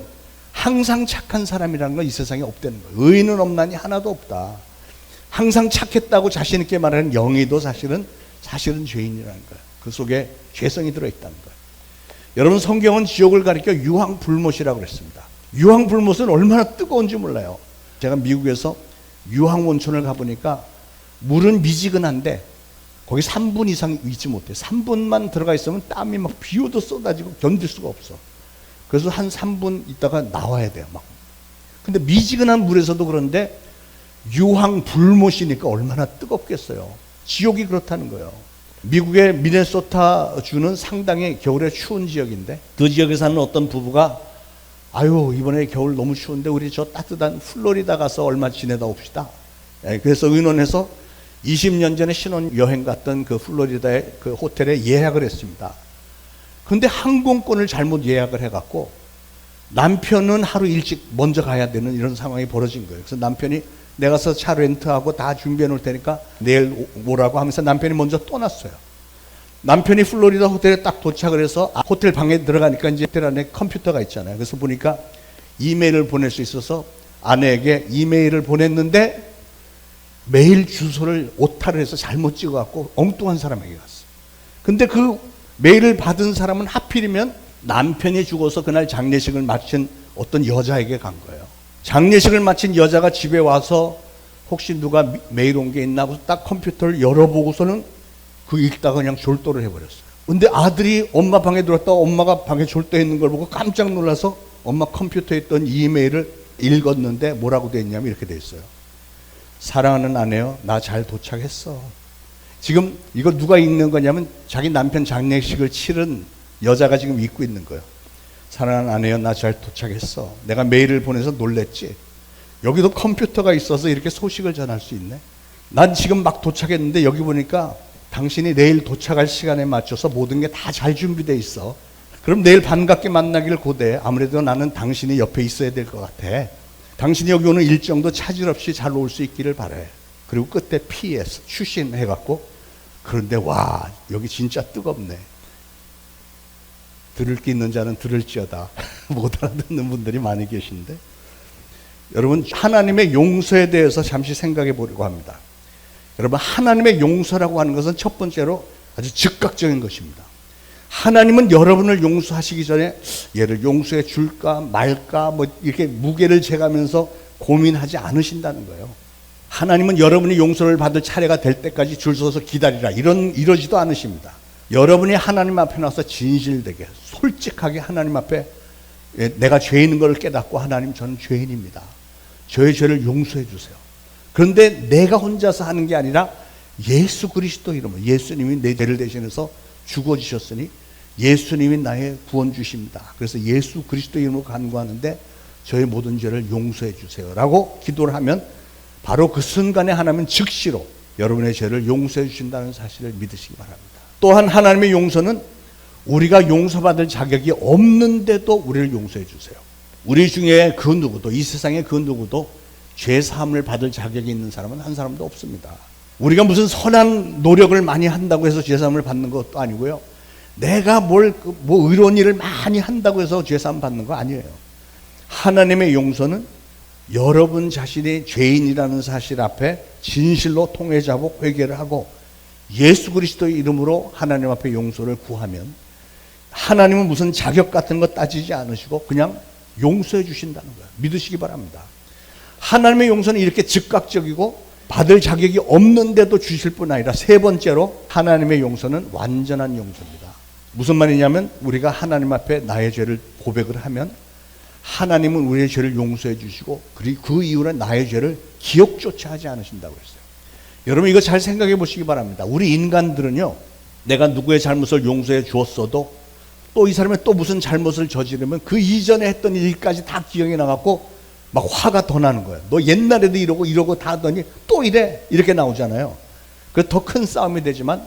항상 착한 사람이라는 건 이 세상에 없다는 거예요. 의인은 없나니 하나도 없다. 항상 착했다고 자신 있게 말하는 영희도 사실은 죄인이라는 거예요. 그 속에 죄성이 들어있다는 거예요. 여러분, 성경은 지옥을 가리켜 유황불못이라고 그랬습니다. 유황불못은 얼마나 뜨거운지 몰라요. 제가 미국에서 유황온천을 가보니까 물은 미지근한데 거기 3분 이상 있지 못해. 3분만 들어가 있으면 땀이 막 비오도 쏟아지고 견딜 수가 없어. 그래서 한 3분 있다가 나와야 돼요. 막. 근데 미지근한 물에서도 그런데 유황불못이니까 얼마나 뜨겁겠어요. 지옥이 그렇다는 거예요. 미국의 미네소타 주는 상당히 겨울에 추운 지역인데, 그 지역에 사는 어떤 부부가 아유, 이번에 겨울 너무 추운데 우리 저 따뜻한 플로리다 가서 얼마 지내다 옵시다. 그래서 의논해서 20년 전에 신혼여행 갔던 그 플로리다의 그 호텔에 예약을 했습니다. 근데 항공권을 잘못 예약을 해갖고 남편은 하루 일찍 먼저 가야 되는 이런 상황이 벌어진 거예요. 그래서 남편이 내가 가서 차 렌트하고 다 준비해 놓을 테니까 내일 오라고 하면서 남편이 먼저 떠났어요. 남편이 플로리다 호텔에 딱 도착을 해서 호텔 방에 들어가니까 이제 호텔 안에 컴퓨터가 있잖아요. 그래서 보니까 이메일을 보낼 수 있어서 아내에게 이메일을 보냈는데 메일 주소를 오타를 해서 잘못 찍어갖고 엉뚱한 사람에게 갔어요. 근데 그 메일을 받은 사람은 하필이면 남편이 죽어서 그날 장례식을 마친 어떤 여자에게 간 거예요. 장례식을 마친 여자가 집에 와서 혹시 누가 메일 온 게 있나 하고 딱 컴퓨터를 열어보고서는 그 읽다가 그냥 졸도를 해버렸어요. 근데 아들이 엄마 방에 들어왔다가 엄마가 방에 졸도해 있는 걸 보고 깜짝 놀라서 엄마 컴퓨터에 있던 이메일을 읽었는데 뭐라고 돼 있냐면 이렇게 돼 있어요. 사랑하는 아내요, 나 잘 도착했어. 지금 이거 누가 읽는 거냐면 자기 남편 장례식을 치른 여자가 지금 읽고 있는 거예요. 사랑하는 아내요, 나 잘 도착했어. 내가 메일을 보내서 놀랬지. 여기도 컴퓨터가 있어서 이렇게 소식을 전할 수 있네. 난 지금 막 도착했는데 여기 보니까 당신이 내일 도착할 시간에 맞춰서 모든 게 다 잘 준비되어 있어. 그럼 내일 반갑게 만나길 고대. 아무래도 나는 당신이 옆에 있어야 될 것 같아. 당신이 여기 오는 일정도 차질 없이 잘 올 수 있기를 바래. 그리고 끝에 PS 추신해갖고, 그런데 와, 여기 진짜 뜨겁네. 들을 게 있는 자는 들을지어다. 못 알아듣는 분들이 많이 계신데, 여러분, 하나님의 용서에 대해서 잠시 생각해 보려고 합니다. 여러분, 하나님의 용서라고 하는 것은 첫 번째로 아주 즉각적인 것입니다. 하나님은 여러분을 용서하시기 전에 얘를 용서해 줄까 말까 뭐 이렇게 무게를 재가면서 고민하지 않으신다는 거예요. 하나님은 여러분이 용서를 받을 차례가 될 때까지 줄 서서 기다리라 이러지도 않으십니다. 여러분이 하나님 앞에 나와서 진실되게 솔직하게 하나님 앞에 내가 죄인인 걸 깨닫고, 하나님, 저는 죄인입니다. 저의 죄를 용서해 주세요. 그런데 내가 혼자서 하는 게 아니라 예수 그리스도 이름으로, 예수님이 내 죄를 대신해서 죽어주셨으니 예수님이 나의 구원주십니다. 그래서 예수 그리스도 이름으로 간구하는데 저의 모든 죄를 용서해 주세요 라고 기도를 하면 바로 그 순간에 하나님은 즉시로 여러분의 죄를 용서해 주신다는 사실을 믿으시기 바랍니다. 또한 하나님의 용서는 우리가 용서받을 자격이 없는데도 우리를 용서해 주세요. 우리 중에 그 누구도, 이 세상에 그 누구도 죄 사함을 받을 자격이 있는 사람은 한 사람도 없습니다. 우리가 무슨 선한 노력을 많이 한다고 해서 죄 사함을 받는 것도 아니고요. 내가 뭐 의로운 일을 많이 한다고 해서 죄 사함 받는 거 아니에요. 하나님의 용서는 여러분 자신이 죄인이라는 사실 앞에 진실로 통회자복 회개를 하고 예수 그리스도의 이름으로 하나님 앞에 용서를 구하면 하나님은 무슨 자격 같은 거 따지지 않으시고 그냥 용서해 주신다는 거예요. 믿으시기 바랍니다. 하나님의 용서는 이렇게 즉각적이고 받을 자격이 없는데도 주실 뿐 아니라 세 번째로 하나님의 용서는 완전한 용서입니다. 무슨 말이냐면 우리가 하나님 앞에 나의 죄를 고백을 하면 하나님은 우리의 죄를 용서해 주시고 그리고 그 이후로 나의 죄를 기억조차 하지 않으신다고 했어요. 여러분 이거 잘 생각해 보시기 바랍니다. 우리 인간들은요, 내가 누구의 잘못을 용서해 주었어도 또 이 사람이 또 무슨 잘못을 저지르면 그 이전에 했던 일까지 다 기억이 나갖고 막 화가 더 나는 거예요. 너 옛날에도 이러고 다 하더니 또 이래, 이렇게 나오잖아요. 그래서 더 큰 싸움이 되지만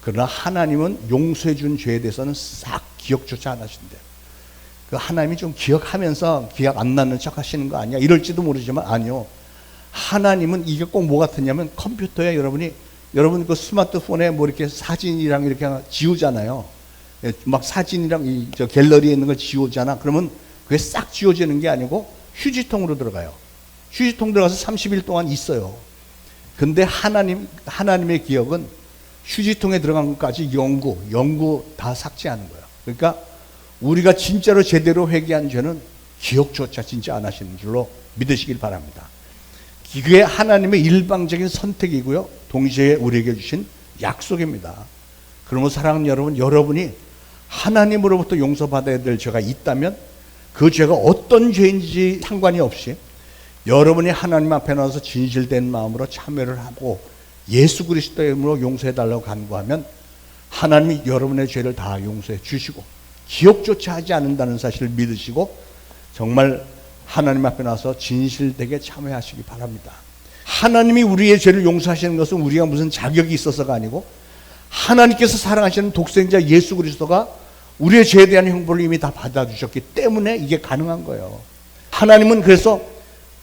그러나 하나님은 용서해 준 죄에 대해서는 싹 기억조차 안 하신대요. 그 하나님이 좀 기억하면서 기억 안 나는 척 하시는 거 아니야? 이럴지도 모르지만 아니요. 하나님은 이게 꼭 뭐 같으냐면 컴퓨터에 여러분 그 스마트폰에 뭐 이렇게 사진이랑 이렇게 지우잖아요. 막 사진이랑 저 갤러리에 있는 걸 지우잖아. 그러면 그게 싹 지워지는 게 아니고 휴지통으로 들어가요. 휴지통 들어가서 30일 동안 있어요. 근데 하나님의 기억은 휴지통에 들어간 것까지 영구 다 삭제하는 거예요. 그러니까 우리가 진짜로 제대로 회개한 죄는 기억조차 진짜 안 하시는 줄로 믿으시길 바랍니다. 그게 하나님의 일방적인 선택이고요. 동시에 우리에게 주신 약속입니다. 그러면 사랑하는 여러분, 여러분이 하나님으로부터 용서받아야 될 죄가 있다면 그 죄가 어떤 죄인지 상관이 없이 여러분이 하나님 앞에 나와서 진실된 마음으로 참여를 하고 예수 그리스도의 이름으로 용서해달라고 간구하면 하나님이 여러분의 죄를 다 용서해 주시고 기억조차 하지 않는다는 사실을 믿으시고 정말 하나님 앞에 나와서 진실되게 참여하시기 바랍니다. 하나님이 우리의 죄를 용서하시는 것은 우리가 무슨 자격이 있어서가 아니고 하나님께서 사랑하시는 독생자 예수 그리스도가 우리의 죄에 대한 형벌을 이미 다 받아주셨기 때문에 이게 가능한 거예요. 하나님은 그래서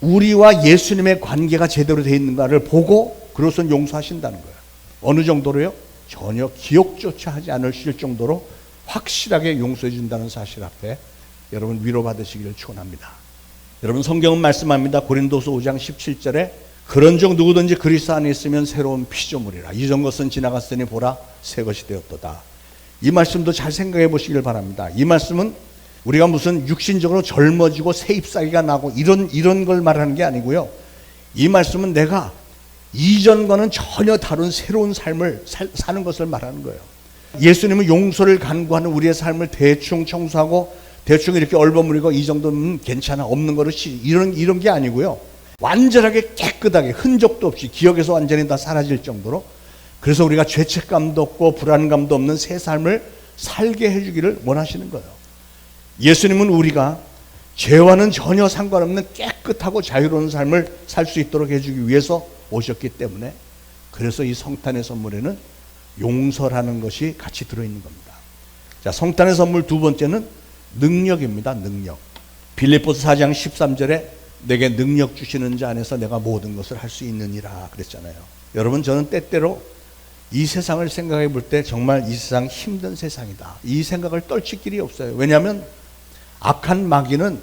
우리와 예수님의 관계가 제대로 되어 있는가를 보고 그것은 용서하신다는 거예요. 어느 정도로요? 전혀 기억조차 하지 않으실 정도로 확실하게 용서해 준다는 사실 앞에 여러분 위로받으시기를 축원합니다. 여러분 성경은 말씀합니다. 고린도서 5장 17절에 그런즉 누구든지 그리스도 안에 있으면 새로운 피조물이라 이전 것은 지나갔으니 보라 새 것이 되었도다. 이 말씀도 잘 생각해 보시길 바랍니다. 이 말씀은 우리가 무슨 육신적으로 젊어지고 새 잎사귀가 나고 이런 걸 말하는 게 아니고요. 이 말씀은 내가 이전과는 전혀 다른 새로운 삶을 사는 것을 말하는 거예요. 예수님은 용서를 간구하는 우리의 삶을 대충 청소하고 대충 이렇게 얼버무리고 이 정도는 괜찮아 없는 거를 이런 게 아니고요. 완전하게 깨끗하게 흔적도 없이 기억에서 완전히 다 사라질 정도로 그래서 우리가 죄책감도 없고 불안감도 없는 새 삶을 살게 해주기를 원하시는 거예요. 예수님은 우리가 죄와는 전혀 상관없는 깨끗하고 자유로운 삶을 살 수 있도록 해주기 위해서 오셨기 때문에 그래서 이 성탄의 선물에는 용서라는 것이 같이 들어있는 겁니다. 자, 성탄의 선물 두 번째는 능력입니다. 능력. 빌립보서 4장 13절에 내게 능력 주시는 자 안에서 내가 모든 것을 할 수 있느니라 그랬잖아요. 여러분 저는 때때로 이 세상을 생각해 볼 때 정말 이 세상 힘든 세상이다. 이 생각을 떨칠 길이 없어요. 왜냐하면 악한 마귀는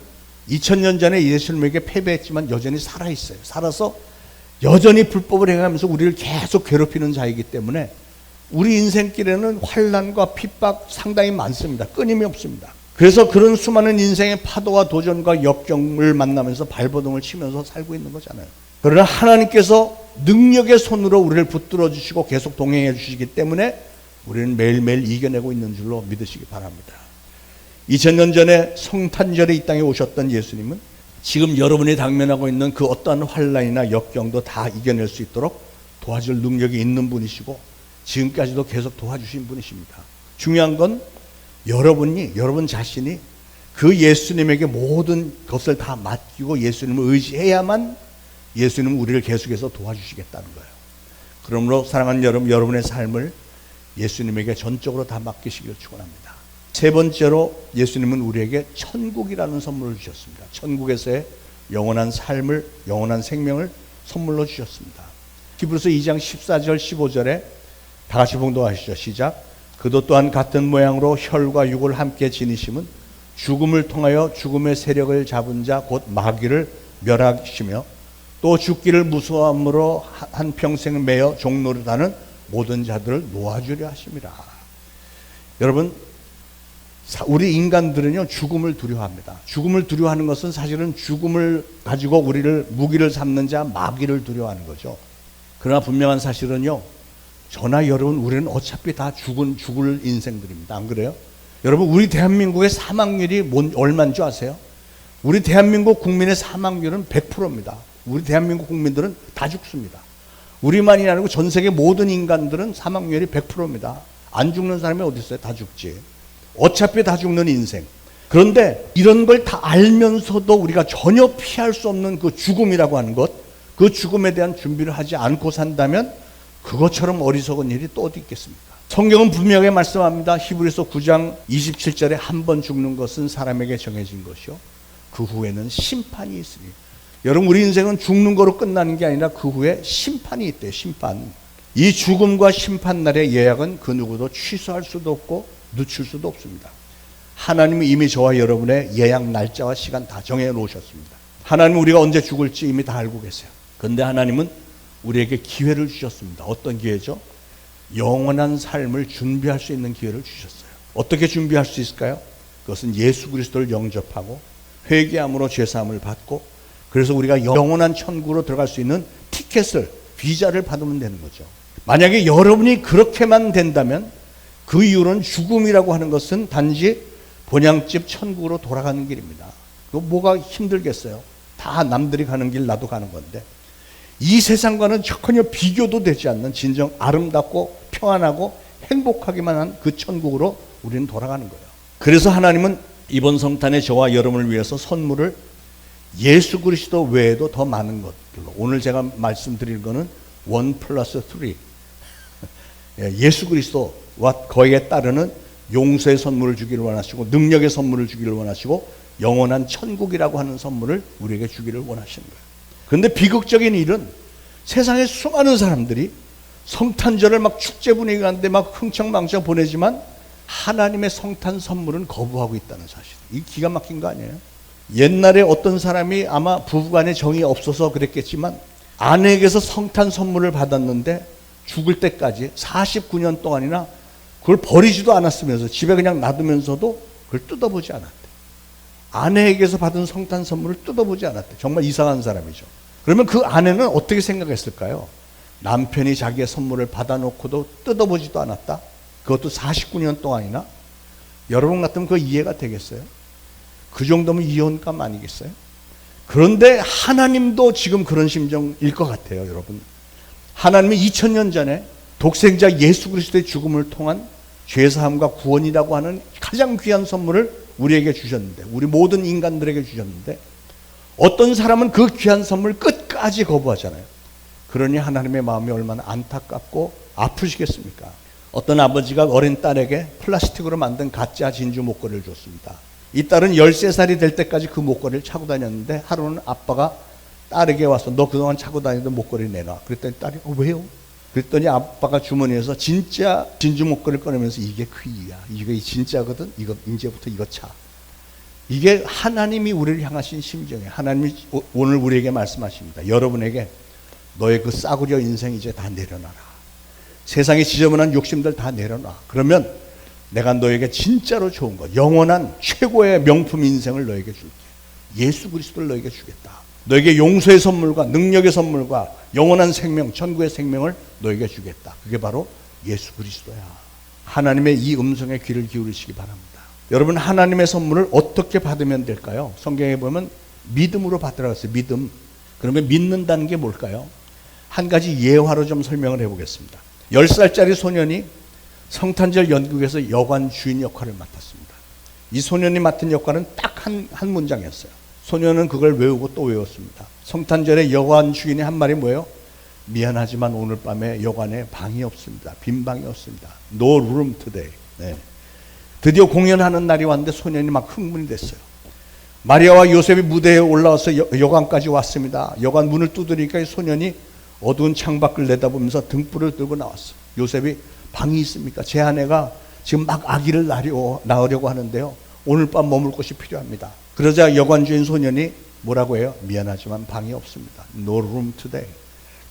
2000년 전에 예수님에게 패배했지만 여전히 살아있어요. 살아서 여전히 불법을 행하면서 우리를 계속 괴롭히는 자이기 때문에 우리 인생길에는 환난과 핍박 상당히 많습니다. 끊임이 없습니다. 그래서 그런 수많은 인생의 파도와 도전과 역경을 만나면서 발버둥을 치면서 살고 있는 거잖아요. 그러나 하나님께서 능력의 손으로 우리를 붙들어 주시고 계속 동행해 주시기 때문에 우리는 매일매일 이겨내고 있는 줄로 믿으시기 바랍니다. 2000년 전에 성탄절에 이 땅에 오셨던 예수님은 지금 여러분이 당면하고 있는 그 어떠한 환난이나 역경도 다 이겨낼 수 있도록 도와줄 능력이 있는 분이시고 지금까지도 계속 도와주신 분이십니다. 중요한 건 여러분 자신이 그 예수님에게 모든 것을 다 맡기고 예수님을 의지해야만 예수님은 우리를 계속해서 도와주시겠다는 거예요. 그러므로 사랑하는 여러분의 삶을 예수님에게 전적으로 다 맡기시기를 축원합니다. 세 번째로 예수님은 우리에게 천국이라는 선물을 주셨습니다. 천국에서의 영원한 삶을, 영원한 생명을 선물로 주셨습니다. 히브리서 2장 14절 15절에 다 같이 봉독하시죠. 시작. 그도 또한 같은 모양으로 혈과 육을 함께 지니심은 죽음을 통하여 죽음의 세력을 잡은 자 곧 마귀를 멸하시며 또 죽기를 무서워함으로 한평생 매여 종노릇하는 모든 자들을 놓아주려 하심이라. 여러분, 우리 인간들은요 죽음을 두려워합니다. 죽음을 두려워하는 것은 사실은 죽음을 가지고 우리를 무기를 삼는 자 마귀를 두려워하는 거죠. 그러나 분명한 사실은요, 저나 여러분 우리는 어차피 다 죽을 인생들입니다. 안 그래요? 여러분, 우리 대한민국의 사망률이 얼마인 줄 아세요? 우리 대한민국 국민의 사망률은 100%입니다. 우리 대한민국 국민들은 다 죽습니다. 우리만이 아니고 전 세계 모든 인간들은 사망률이 100%입니다. 안 죽는 사람이 어디 있어요? 다 죽지. 어차피 다 죽는 인생. 그런데 이런 걸 다 알면서도 우리가 전혀 피할 수 없는 그 죽음이라고 하는 것, 그 죽음에 대한 준비를 하지 않고 산다면 그것처럼 어리석은 일이 또 어디 있겠습니까? 성경은 분명하게 말씀합니다. 히브리서 9장 27절에 한 번 죽는 것은 사람에게 정해진 것이요 그 후에는 심판이 있으니. 여러분, 우리 인생은 죽는 거로 끝나는 게 아니라 그 후에 심판이 있대요. 심판. 이 죽음과 심판날의 예약은 그 누구도 취소할 수도 없고 늦출 수도 없습니다. 하나님이 이미 저와 여러분의 예약 날짜와 시간 다 정해 놓으셨습니다. 하나님은 우리가 언제 죽을지 이미 다 알고 계세요. 그런데 하나님은 우리에게 기회를 주셨습니다. 어떤 기회죠? 영원한 삶을 준비할 수 있는 기회를 주셨어요. 어떻게 준비할 수 있을까요? 그것은 예수 그리스도를 영접하고 회개함으로 죄사함을 받고, 그래서 우리가 영원한 천국으로 들어갈 수 있는 티켓을, 비자를 받으면 되는 거죠. 만약에 여러분이 그렇게만 된다면 그 이후로는 죽음이라고 하는 것은 단지 본향집 천국으로 돌아가는 길입니다. 그거 뭐가 힘들겠어요? 다 남들이 가는 길 나도 가는 건데, 이 세상과는 전혀 비교도 되지 않는 진정 아름답고 평안하고 행복하기만 한 그 천국으로 우리는 돌아가는 거예요. 그래서 하나님은 이번 성탄에 저와 여러분을 위해서 선물을 예수 그리스도 외에도 더 많은 것들로, 오늘 제가 말씀드릴 거는 1+3 예수 그리스도와 거기에 따르는 용서의 선물을 주기를 원하시고 능력의 선물을 주기를 원하시고 영원한 천국이라고 하는 선물을 우리에게 주기를 원하시는 거예요. 그런데 비극적인 일은 세상에 수많은 사람들이 성탄절을 막 축제 분위기 가는데 막 흥청망청 보내지만 하나님의 성탄 선물은 거부하고 있다는 사실. 이 기가 막힌 거 아니에요? 옛날에 어떤 사람이 아마 부부간에 정이 없어서 그랬겠지만 아내에게서 성탄 선물을 받았는데 죽을 때까지 49년 동안이나 그걸 버리지도 않았으면서 집에 그냥 놔두면서도 그걸 뜯어보지 않았대. 아내에게서 받은 성탄 선물을 뜯어보지 않았대. 정말 이상한 사람이죠. 그러면 그 아내는 어떻게 생각했을까요? 남편이 자기의 선물을 받아놓고도 뜯어보지도 않았다? 그것도 49년 동안이나? 여러분 같으면 그거 이해가 되겠어요? 그 정도면 이혼감 아니겠어요? 그런데 하나님도 지금 그런 심정일 것 같아요, 여러분. 하나님은 2000년 전에 독생자 예수 그리스도의 죽음을 통한 죄사함과 구원이라고 하는 가장 귀한 선물을 우리에게 주셨는데, 우리 모든 인간들에게 주셨는데, 어떤 사람은 그 귀한 선물 끝까지 거부하잖아요. 그러니 하나님의 마음이 얼마나 안타깝고 아프시겠습니까? 어떤 아버지가 어린 딸에게 플라스틱으로 만든 가짜 진주 목걸이를 줬습니다. 이 딸은 13살이 될 때까지 그 목걸이를 차고 다녔는데 하루는 아빠가 딸에게 와서 너 그동안 차고 다니던 목걸이 내놔. 그랬더니 딸이 왜요? 그랬더니 아빠가 주머니에서 진짜 진주 목걸이를 꺼내면서 이게 귀야. 이게 진짜거든. 이거 이제부터 이거 차. 이게 하나님이 우리를 향하신 심정이에요. 하나님이 오늘 우리에게 말씀하십니다. 여러분에게 너의 그 싸구려 인생 이제 다 내려놔라. 세상의 지저분한 욕심들 다 내려놔. 그러면 내가 너에게 진짜로 좋은 것, 영원한 최고의 명품 인생을 너에게 줄게. 예수 그리스도를 너에게 주겠다. 너에게 용서의 선물과 능력의 선물과 영원한 생명, 천국의 생명을 너에게 주겠다. 그게 바로 예수 그리스도야. 하나님의 이 음성에 귀를 기울이시기 바랍니다. 여러분, 하나님의 선물을 어떻게 받으면 될까요? 성경에 보면 믿음으로 받으라고 했어요. 믿음. 그러면 믿는다는 게 뭘까요? 한 가지 예화로 좀 설명을 해보겠습니다. 10살짜리 소년이 성탄절 연극에서 여관 주인 역할을 맡았습니다. 이 소년이 맡은 역할은 딱 한 문장이었어요. 소년은 그걸 외우고 또 외웠습니다. 성탄절에 여관 주인이 한 말이 뭐예요? 미안하지만 오늘 밤에 여관에 방이 없습니다. 빈 방이 없습니다. No room today. 네. 드디어 공연하는 날이 왔는데 소년이 막 흥분이 됐어요. 마리아와 요셉이 무대에 올라와서 여관까지 왔습니다. 여관 문을 두드리니까 이 소년이 어두운 창밖을 내다보면서 등불을 들고 나왔어요. 요셉이 방이 있습니까? 제 아내가 지금 막 아기를 낳으려고 하는데요. 오늘 밤 머물 곳이 필요합니다. 그러자 여관 주인 소년이 뭐라고 해요? 미안하지만 방이 없습니다. No room today.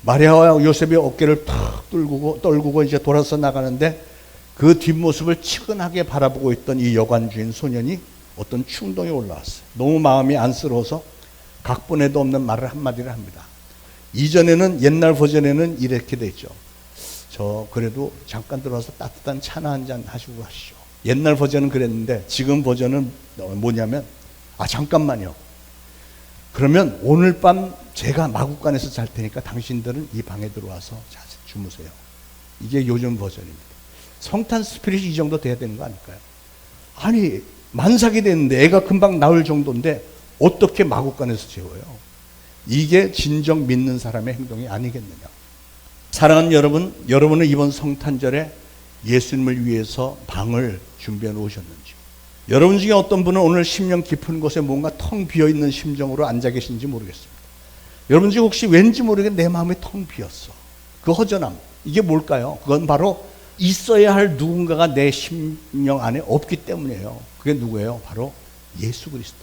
마리아와 요셉이 어깨를 탁 떨구고 이제 돌아서 나가는데 그 뒷모습을 치근하게 바라보고 있던 이 여관 주인 소년이 어떤 충동이 올라왔어요. 너무 마음이 안쓰러워서 각본에도 없는 말을 한마디를 합니다. 이전에는 옛날 버전에는 이렇게 돼 있죠. 저 그래도 잠깐 들어와서 따뜻한 차나 한잔 하시고 가시죠. 옛날 버전은 그랬는데 지금 버전은 뭐냐면 잠깐만요. 그러면 오늘 밤 제가 마구간에서 잘 테니까 당신들은 이 방에 들어와서 주무세요. 이게 요즘 버전입니다. 성탄 스피릿이 이 정도 돼야 되는 거 아닐까요? 아니 만삭이 됐는데 애가 금방 나올 정도인데 어떻게 마구간에서 재워요? 이게 진정 믿는 사람의 행동이 아니겠느냐. 사랑하는 여러분, 여러분은 이번 성탄절에 예수님을 위해서 방을 준비해 놓으셨는지, 여러분 중에 어떤 분은 오늘 심령 깊은 곳에 뭔가 텅 비어있는 심정으로 앉아 계신지 모르겠습니다. 여러분 중에 혹시 왠지 모르게 내 마음이 텅 비었어. 그 허전함, 이게 뭘까요? 그건 바로 있어야 할 누군가가 내 심령 안에 없기 때문이에요. 그게 누구예요? 바로 예수 그리스도.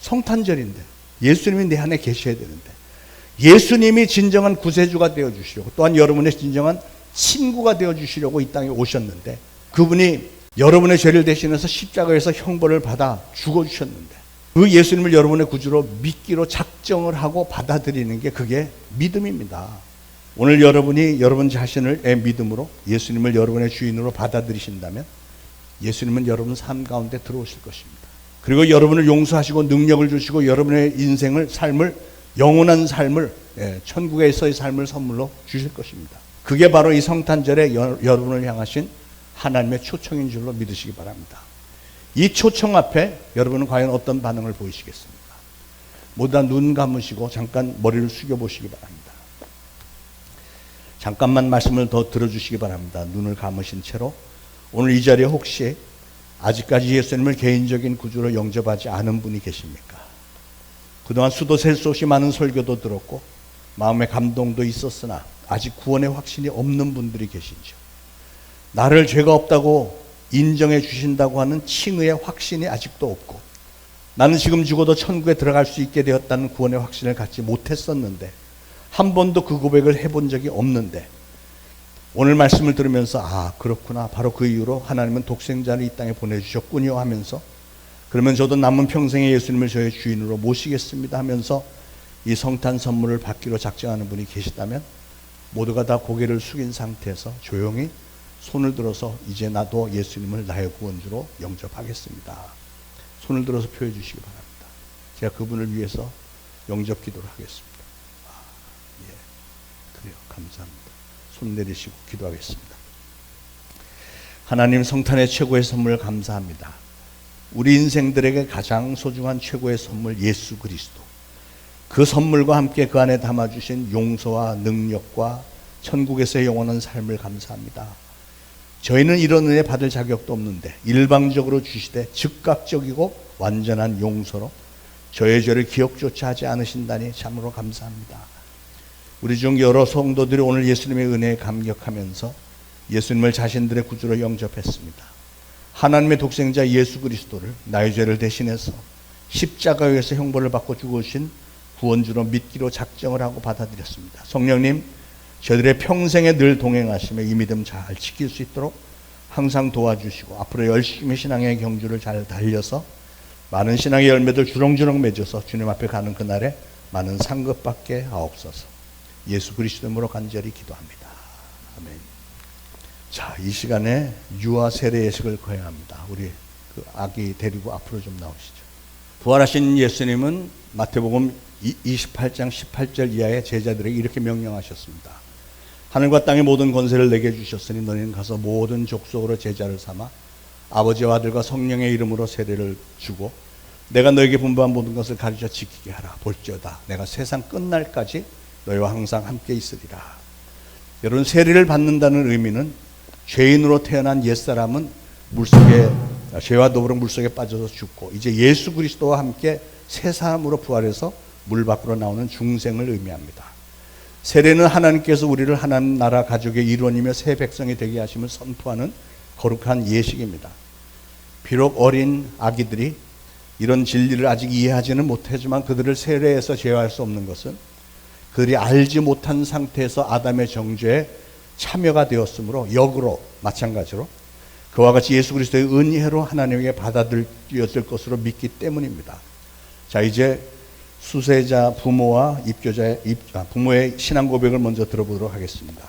성탄절인데 예수님이 내 안에 계셔야 되는데, 예수님이 진정한 구세주가 되어주시려고, 또한 여러분의 진정한 친구가 되어주시려고 이 땅에 오셨는데, 그분이 여러분의 죄를 대신해서 십자가에서 형벌을 받아 죽어주셨는데, 그 예수님을 여러분의 구주로 믿기로 작정을 하고 받아들이는 게 그게 믿음입니다. 오늘 여러분이 여러분 자신의 믿음으로 예수님을 여러분의 주인으로 받아들이신다면 예수님은 여러분 삶 가운데 들어오실 것입니다. 그리고 여러분을 용서하시고 능력을 주시고 여러분의 인생을, 삶을, 영원한 삶을, 천국에서의 삶을 선물로 주실 것입니다. 그게 바로 이 성탄절에 여러분을 향하신 하나님의 초청인 줄로 믿으시기 바랍니다. 이 초청 앞에 여러분은 과연 어떤 반응을 보이시겠습니까? 모두 다 눈 감으시고 잠깐 머리를 숙여보시기 바랍니다. 잠깐만 말씀을 더 들어주시기 바랍니다. 눈을 감으신 채로 오늘 이 자리에 혹시 아직까지 예수님을 개인적인 구주로 영접하지 않은 분이 계십니까? 그동안 수도 셀 수 없이 많은 설교도 들었고 마음의 감동도 있었으나 아직 구원의 확신이 없는 분들이 계신지요? 나를 죄가 없다고 인정해 주신다고 하는 칭의의 확신이 아직도 없고, 나는 지금 죽어도 천국에 들어갈 수 있게 되었다는 구원의 확신을 갖지 못했었는데, 한 번도 그 고백을 해본 적이 없는데, 오늘 말씀을 들으면서 그렇구나, 바로 그 이유로 하나님은 독생자를 이 땅에 보내주셨군요 하면서, 그러면 저도 남은 평생에 예수님을 저의 주인으로 모시겠습니다 하면서 이 성탄 선물을 받기로 작정하는 분이 계시다면 모두가 다 고개를 숙인 상태에서 조용히 손을 들어서 이제 나도 예수님을 나의 구원주로 영접하겠습니다. 손을 들어서 표해 주시기 바랍니다. 제가 그분을 위해서 영접 기도를 하겠습니다. 그래요. 감사합니다. 손 내리시고 기도하겠습니다. 하나님, 성탄의 최고의 선물 감사합니다. 우리 인생들에게 가장 소중한 최고의 선물 예수 그리스도, 그 선물과 함께 그 안에 담아주신 용서와 능력과 천국에서의 영원한 삶을 감사합니다. 저희는 이런 은혜 받을 자격도 없는데 일방적으로 주시되 즉각적이고 완전한 용서로 저의 죄를 기억조차 하지 않으신다니 참으로 감사합니다. 우리 중 여러 성도들이 오늘 예수님의 은혜에 감격하면서 예수님을 자신들의 구주로 영접했습니다. 하나님의 독생자 예수 그리스도를 나의 죄를 대신해서 십자가에서 형벌을 받고 죽으신 구원주로 믿기로 작정을 하고 받아들였습니다. 성령님, 저희들의 평생에 늘 동행하시며 이 믿음 잘 지킬 수 있도록 항상 도와주시고 앞으로 열심히 신앙의 경주를 잘 달려서 많은 신앙의 열매들 주렁주렁 맺어서 주님 앞에 가는 그날에 많은 상급받게 하옵소서. 예수 그리스도 이름으로 간절히 기도합니다. 아멘. 자, 이 시간에 유아 세례 예식을 거행합니다. 합니다. 우리 그 아기 데리고 앞으로 좀 나오시죠. 부활하신 예수님은 마태복음 28장 18절 이하의 제자들에게 이렇게 명령하셨습니다. 하늘과 땅의 모든 권세를 내게 주셨으니 너희는 가서 모든 족속으로 제자를 삼아 아버지와 아들과 성령의 이름으로 세례를 주고 내가 너에게 분부한 모든 것을 가르쳐 지키게 하라. 볼지어다 내가 세상 끝날까지 너희와 항상 함께 있으리라. 여러분, 세례를 받는다는 의미는 죄인으로 태어난 옛사람은 물속에 죄와 더불어 물속에 빠져서 죽고 이제 예수 그리스도와 함께 새 사람으로 부활해서 물 밖으로 나오는 중생을 의미합니다. 세례는 하나님께서 우리를 하나님 나라 가족의 일원이며 새 백성이 되게 하심을 선포하는 거룩한 예식입니다. 비록 어린 아기들이 이런 진리를 아직 이해하지는 못하지만 그들을 세례해서 제어할 수 없는 것은 그들이 알지 못한 상태에서 아담의 정죄에 참여가 되었으므로 역으로 마찬가지로 그와 같이 예수 그리스도의 은혜로 하나님에게 받아들여질 것으로 믿기 때문입니다. 자, 이제 수세자 부모와 부모의 신앙 고백을 먼저 들어보도록 하겠습니다.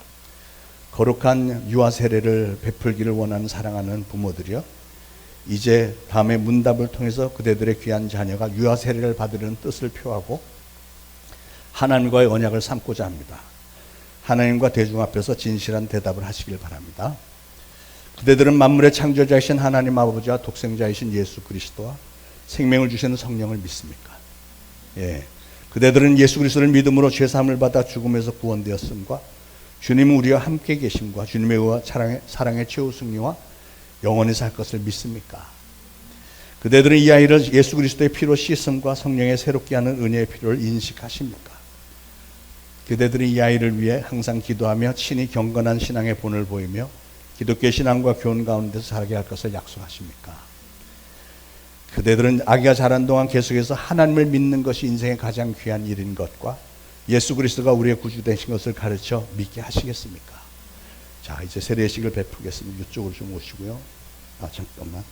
거룩한 유아 세례를 베풀기를 원하는 사랑하는 부모들이요, 이제 다음에 문답을 통해서 그대들의 귀한 자녀가 유아 세례를 받으려는 뜻을 표하고 하나님과의 언약을 삼고자 합니다. 하나님과 대중 앞에서 진실한 대답을 하시길 바랍니다. 그대들은 만물의 창조자이신 하나님 아버지와 독생자이신 예수 그리스도와 생명을 주시는 성령을 믿습니까? 예. 그대들은 예수 그리스도를 믿음으로 죄사함을 받아 죽음에서 구원되었음과 주님은 우리와 함께 계심과 주님의 의와 사랑의 최후 승리와 영원히 살 것을 믿습니까? 그대들은 이 아이를 예수 그리스도의 피로 씻음과 성령의 새롭게 하는 은혜의 필요를 인식하십니까? 그대들은 이 아이를 위해 항상 기도하며 친히 경건한 신앙의 본을 보이며 기독교 신앙과 교훈 가운데서 살게 할 것을 약속하십니까? 그대들은 아기가 자란 동안 계속해서 하나님을 믿는 것이 인생의 가장 귀한 일인 것과 예수 그리스도가 우리의 구주 되신 것을 가르쳐 믿게 하시겠습니까? 자, 이제 세례식을 베푸겠습니다. 이쪽으로 좀 오시고요. 잠깐만.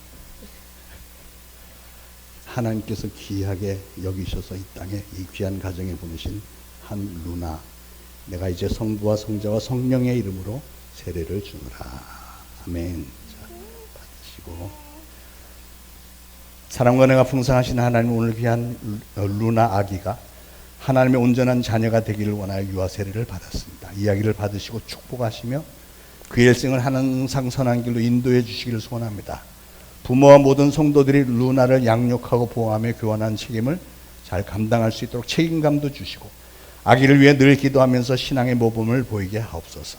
하나님께서 귀하게 여기셔서 이 땅에 이 귀한 가정에 보내신 한 누나, 내가 이제 성부와 성자와 성령의 이름으로 세례를 주노라. 아멘. 자, 받으시고. 사랑과 은혜가 풍성하신 하나님, 오늘 귀한 루나 아기가 하나님의 온전한 자녀가 되기를 원하여 유아 세례를 받았습니다. 이 아기를 받으시고 축복하시며 그의 일생을 항상 선한 길로 인도해 주시기를 소원합니다. 부모와 모든 성도들이 루나를 양육하고 보호하며 교환한 책임을 잘 감당할 수 있도록 책임감도 주시고 아기를 위해 늘 기도하면서 신앙의 모범을 보이게 하옵소서.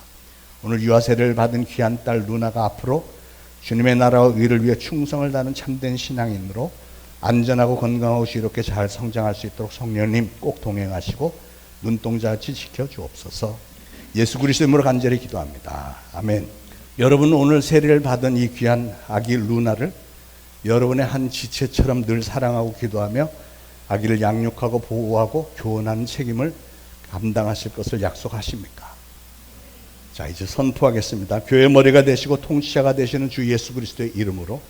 오늘 유아 세례를 받은 귀한 딸 루나가 앞으로 주님의 나라와 의를 위해 충성을 다하는 참된 신앙인으로 안전하고 건강하고 지혜롭게 잘 성장할 수 있도록 성령님 꼭 동행하시고 눈동자같이 지켜주옵소서. 예수 그리스도의 이름으로 간절히 기도합니다. 아멘. 여러분은 오늘 세례를 받은 이 귀한 아기 루나를 여러분의 한 지체처럼 늘 사랑하고 기도하며 아기를 양육하고 보호하고 교훈하는 책임을 감당하실 것을 약속하십니까? 자, 이제 선포하겠습니다. 교회 머리가 되시고 통치자가 되시는 주 예수 그리스도의 이름으로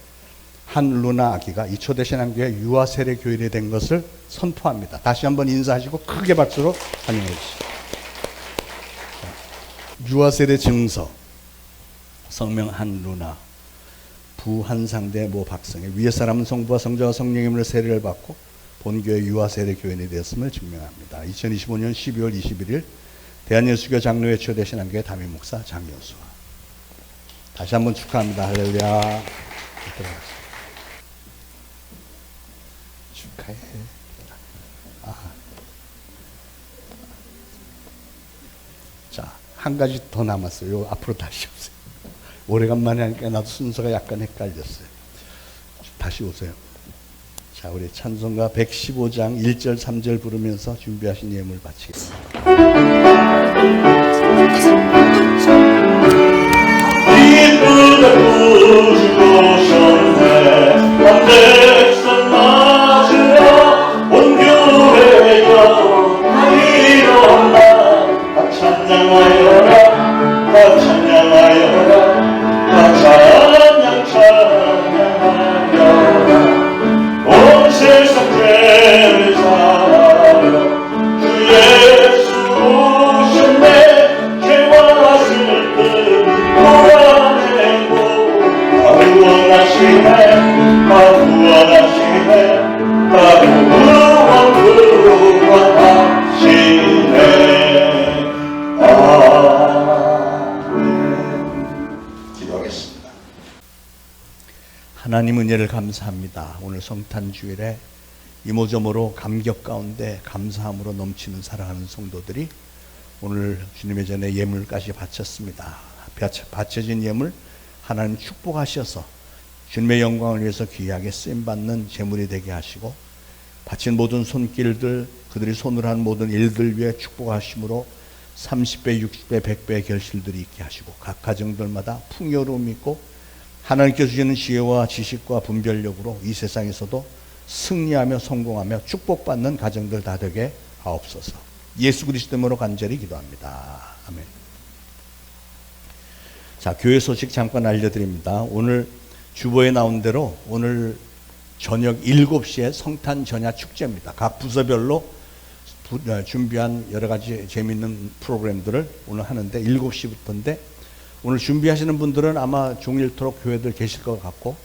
한 루나 아기가 이 초대신앙교회 유아 세례 교인이 된 것을 선포합니다. 다시 한번 인사하시고 크게 박수로 환영해 주시죠. 유아 세례 증서, 성명 한 루나, 부 한상대 모 박성의 위에 사람은 성부와 성자와 성령님으로 세례를 받고 본교회 유아 세례 교인이 되었음을 증명합니다. 2025년 12월 21일 대한예수교 장로회 초대신앙교회 담임 목사 장여수와 다시 한번 축하합니다. 할렐루야. 축하해. 자, 한 가지 더 남았어요. 앞으로 다시 오세요. 오래간만에 하니까 나도 순서가 약간 헷갈렸어요. 다시 오세요. 자, 우리 찬송가 115장 1절 3절 부르면서 준비하신 예물 바치겠습니다. 이쁘게 부르셨네 한 백성 맞으라 온 교회여 일어나 다 찬양하여라 다 찬양하여라 다 찬양하여라 온 세상 죄를 사하여 주 예수 오셨네 죄와 슬픔 몰아내고 다 구원하시네 다 구원하시네 다 구원하시네. 아멘. 기도하겠습니다. 하나님 은혜를 감사합니다. 오늘 성탄 주일에 이모저모로 감격 가운데 감사함으로 넘치는 사랑하는 성도들이 오늘 주님의 전에 예물까지 바쳤습니다. 바쳐진 예물 하나님 축복하셔서 주님의 영광을 위해서 귀하게 쓰임받는 제물이 되게 하시고 바친 모든 손길들 그들이 손으로 한 모든 일들 위해 축복하심으로 30배, 60배, 100배의 결실들이 있게 하시고 각 가정들마다 풍요로움이 있고 하나님께서 주시는 지혜와 지식과 분별력으로 이 세상에서도 승리하며 성공하며 축복받는 가정들 다 되게 하옵소서. 예수 그리스도 이름으로 간절히 기도합니다. 아멘. 자, 교회 소식 잠깐 알려드립니다. 오늘 주보에 나온 대로 오늘 저녁 7시에 성탄 전야 축제입니다. 각 부서별로 준비한 여러 가지 재미있는 프로그램들을 오늘 하는데 7시부터인데 오늘 준비하시는 분들은 아마 종일토록 교회들 계실 것 같고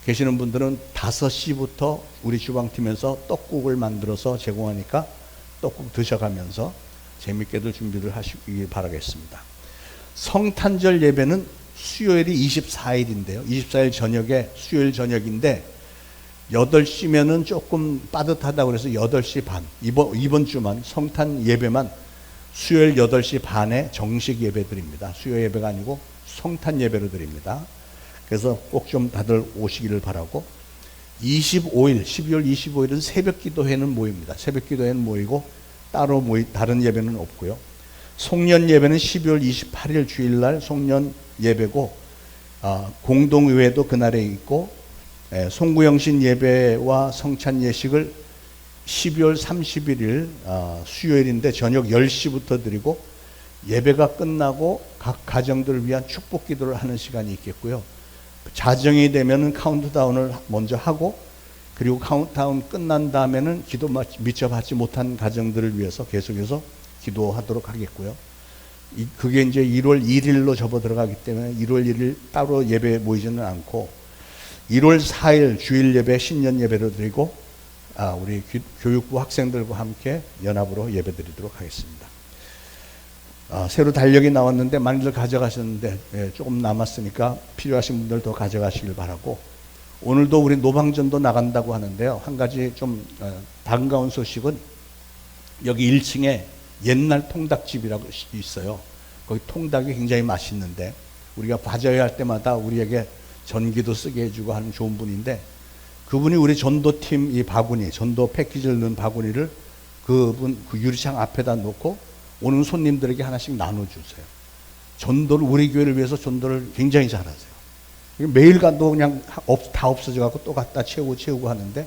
계시는 분들은 5시부터 우리 주방팀에서 떡국을 만들어서 제공하니까 떡국 드셔가면서 재밌게들 준비를 하시기 바라겠습니다. 성탄절 예배는 수요일이 24일인데요. 24일 저녁에 수요일 저녁인데 8시면은 조금 빠듯하다고 그래서 8시 반 이번 주만 성탄 예배만 수요일 8시 반에 정식 예배 드립니다. 수요 예배가 아니고 성탄 예배로 드립니다. 그래서 꼭 좀 다들 오시기를 바라고 25일 12월 25일은 새벽 기도회는 모입니다. 새벽 기도회는 모이고 따로 다른 예배는 없고요. 송년 예배는 12월 28일 주일날 송년 예배고 공동의회도 그날에 있고 송구영신 예배와 성찬 예식을 12월 31일 수요일인데 저녁 10시부터 드리고 예배가 끝나고 각 가정들을 위한 축복 기도를 하는 시간이 있겠고요. 자정이 되면은 카운트다운을 먼저 하고 그리고 카운트다운 끝난 다음에는 기도 미처 받지 못한 가정들을 위해서 계속해서 기도하도록 하겠고요. 그게 이제 1월 1일로 접어 들어가기 때문에 1월 1일 따로 예배 모이지는 않고 1월 4일 주일 예배 신년 예배로 드리고 우리 교육부 학생들과 함께 연합으로 예배 드리도록 하겠습니다. 새로 달력이 나왔는데 많이들 가져가셨는데 조금 남았으니까 필요하신 분들 더 가져가시길 바라고 오늘도 우리 노방전도 나간다고 하는데요. 한 가지 좀 반가운 소식은 여기 1층에 옛날 통닭집이라고 있어요. 거기 통닭이 굉장히 맛있는데 우리가 과제회 할 때마다 우리에게 전기도 쓰게 해주고 하는 좋은 분인데 그분이 우리 전도팀 이 바구니 전도 패키지를 넣은 바구니를 그분 그 유리창 앞에다 놓고 오는 손님들에게 하나씩 나눠주세요. 전도를 우리 교회를 위해서 전도를 굉장히 잘하세요. 매일 가도 그냥 다 없어져 갖고 또 갖다 채우고 하는데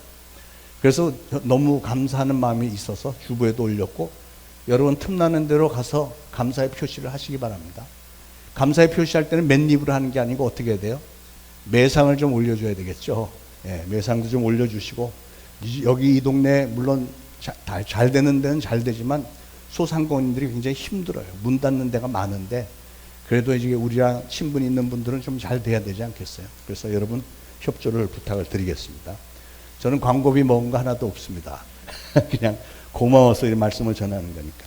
그래서 너무 감사하는 마음이 있어서 주부에도 올렸고 여러분 틈나는 대로 가서 감사의 표시를 하시기 바랍니다. 감사의 표시할 때는 맨입으로 하는 게 아니고 어떻게 해야 돼요? 매상을 좀 올려줘야 되겠죠. 예, 매상도 좀 올려주시고 여기 이 동네 물론 잘 되는 데는 잘 되지만 소상공인들이 굉장히 힘들어요. 문 닫는 데가 많은데 그래도 이제 우리랑 친분이 있는 분들은 좀 잘 돼야 되지 않겠어요? 그래서 여러분 협조를 부탁을 드리겠습니다. 저는 광고비 먹은 거 하나도 없습니다. 그냥 고마워서 이 말씀을 전하는 거니까.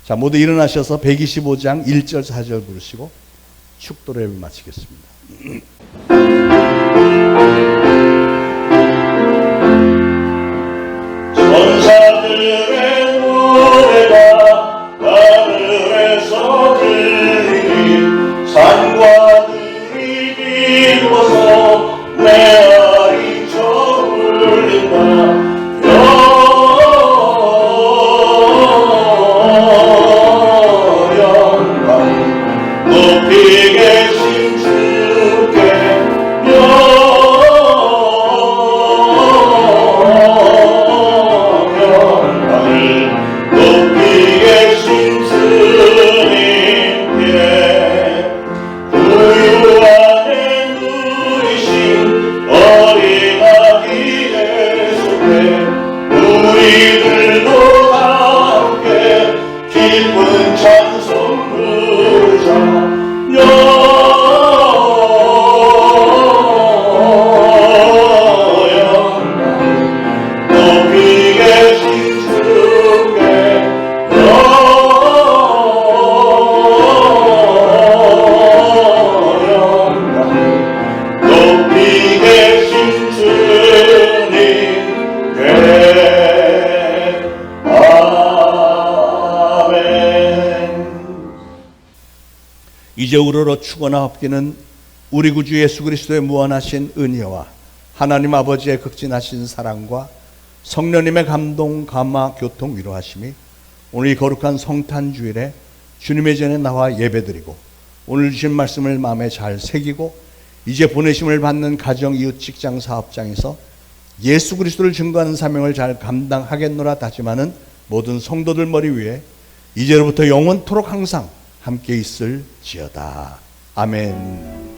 자, 모두 일어나셔서 125장 1절 4절 부르시고 축도를 마치겠습니다. 천사들의 노래가 하늘에서 들리니 산과 들이 비로소 메아리 저울린다. 영광 높이 계신 주께 높이 계신 주님께 구유 안에 누리신 어린아기 예수께 우리들도 함께 기쁜 찬송 부르자. 높이 계신 주께 영광 높이 계신 주님께 아멘. 이제 우러러 추거나 헛기는 우리 구주 예수 그리스도의 무한하신 은혜와 하나님 아버지의 극진하신 사랑과 성령님의 감동, 감화, 교통, 위로하심이 오늘 이 거룩한 성탄주일에 주님의 전에 나와 예배드리고 오늘 주신 말씀을 마음에 잘 새기고 이제 보내심을 받는 가정, 이웃, 직장, 사업장에서 예수 그리스도를 증거하는 사명을 잘 감당하겠노라 다짐하는 모든 성도들 머리 위에 이제로부터 영원토록 항상 함께 있을지어다. 아멘.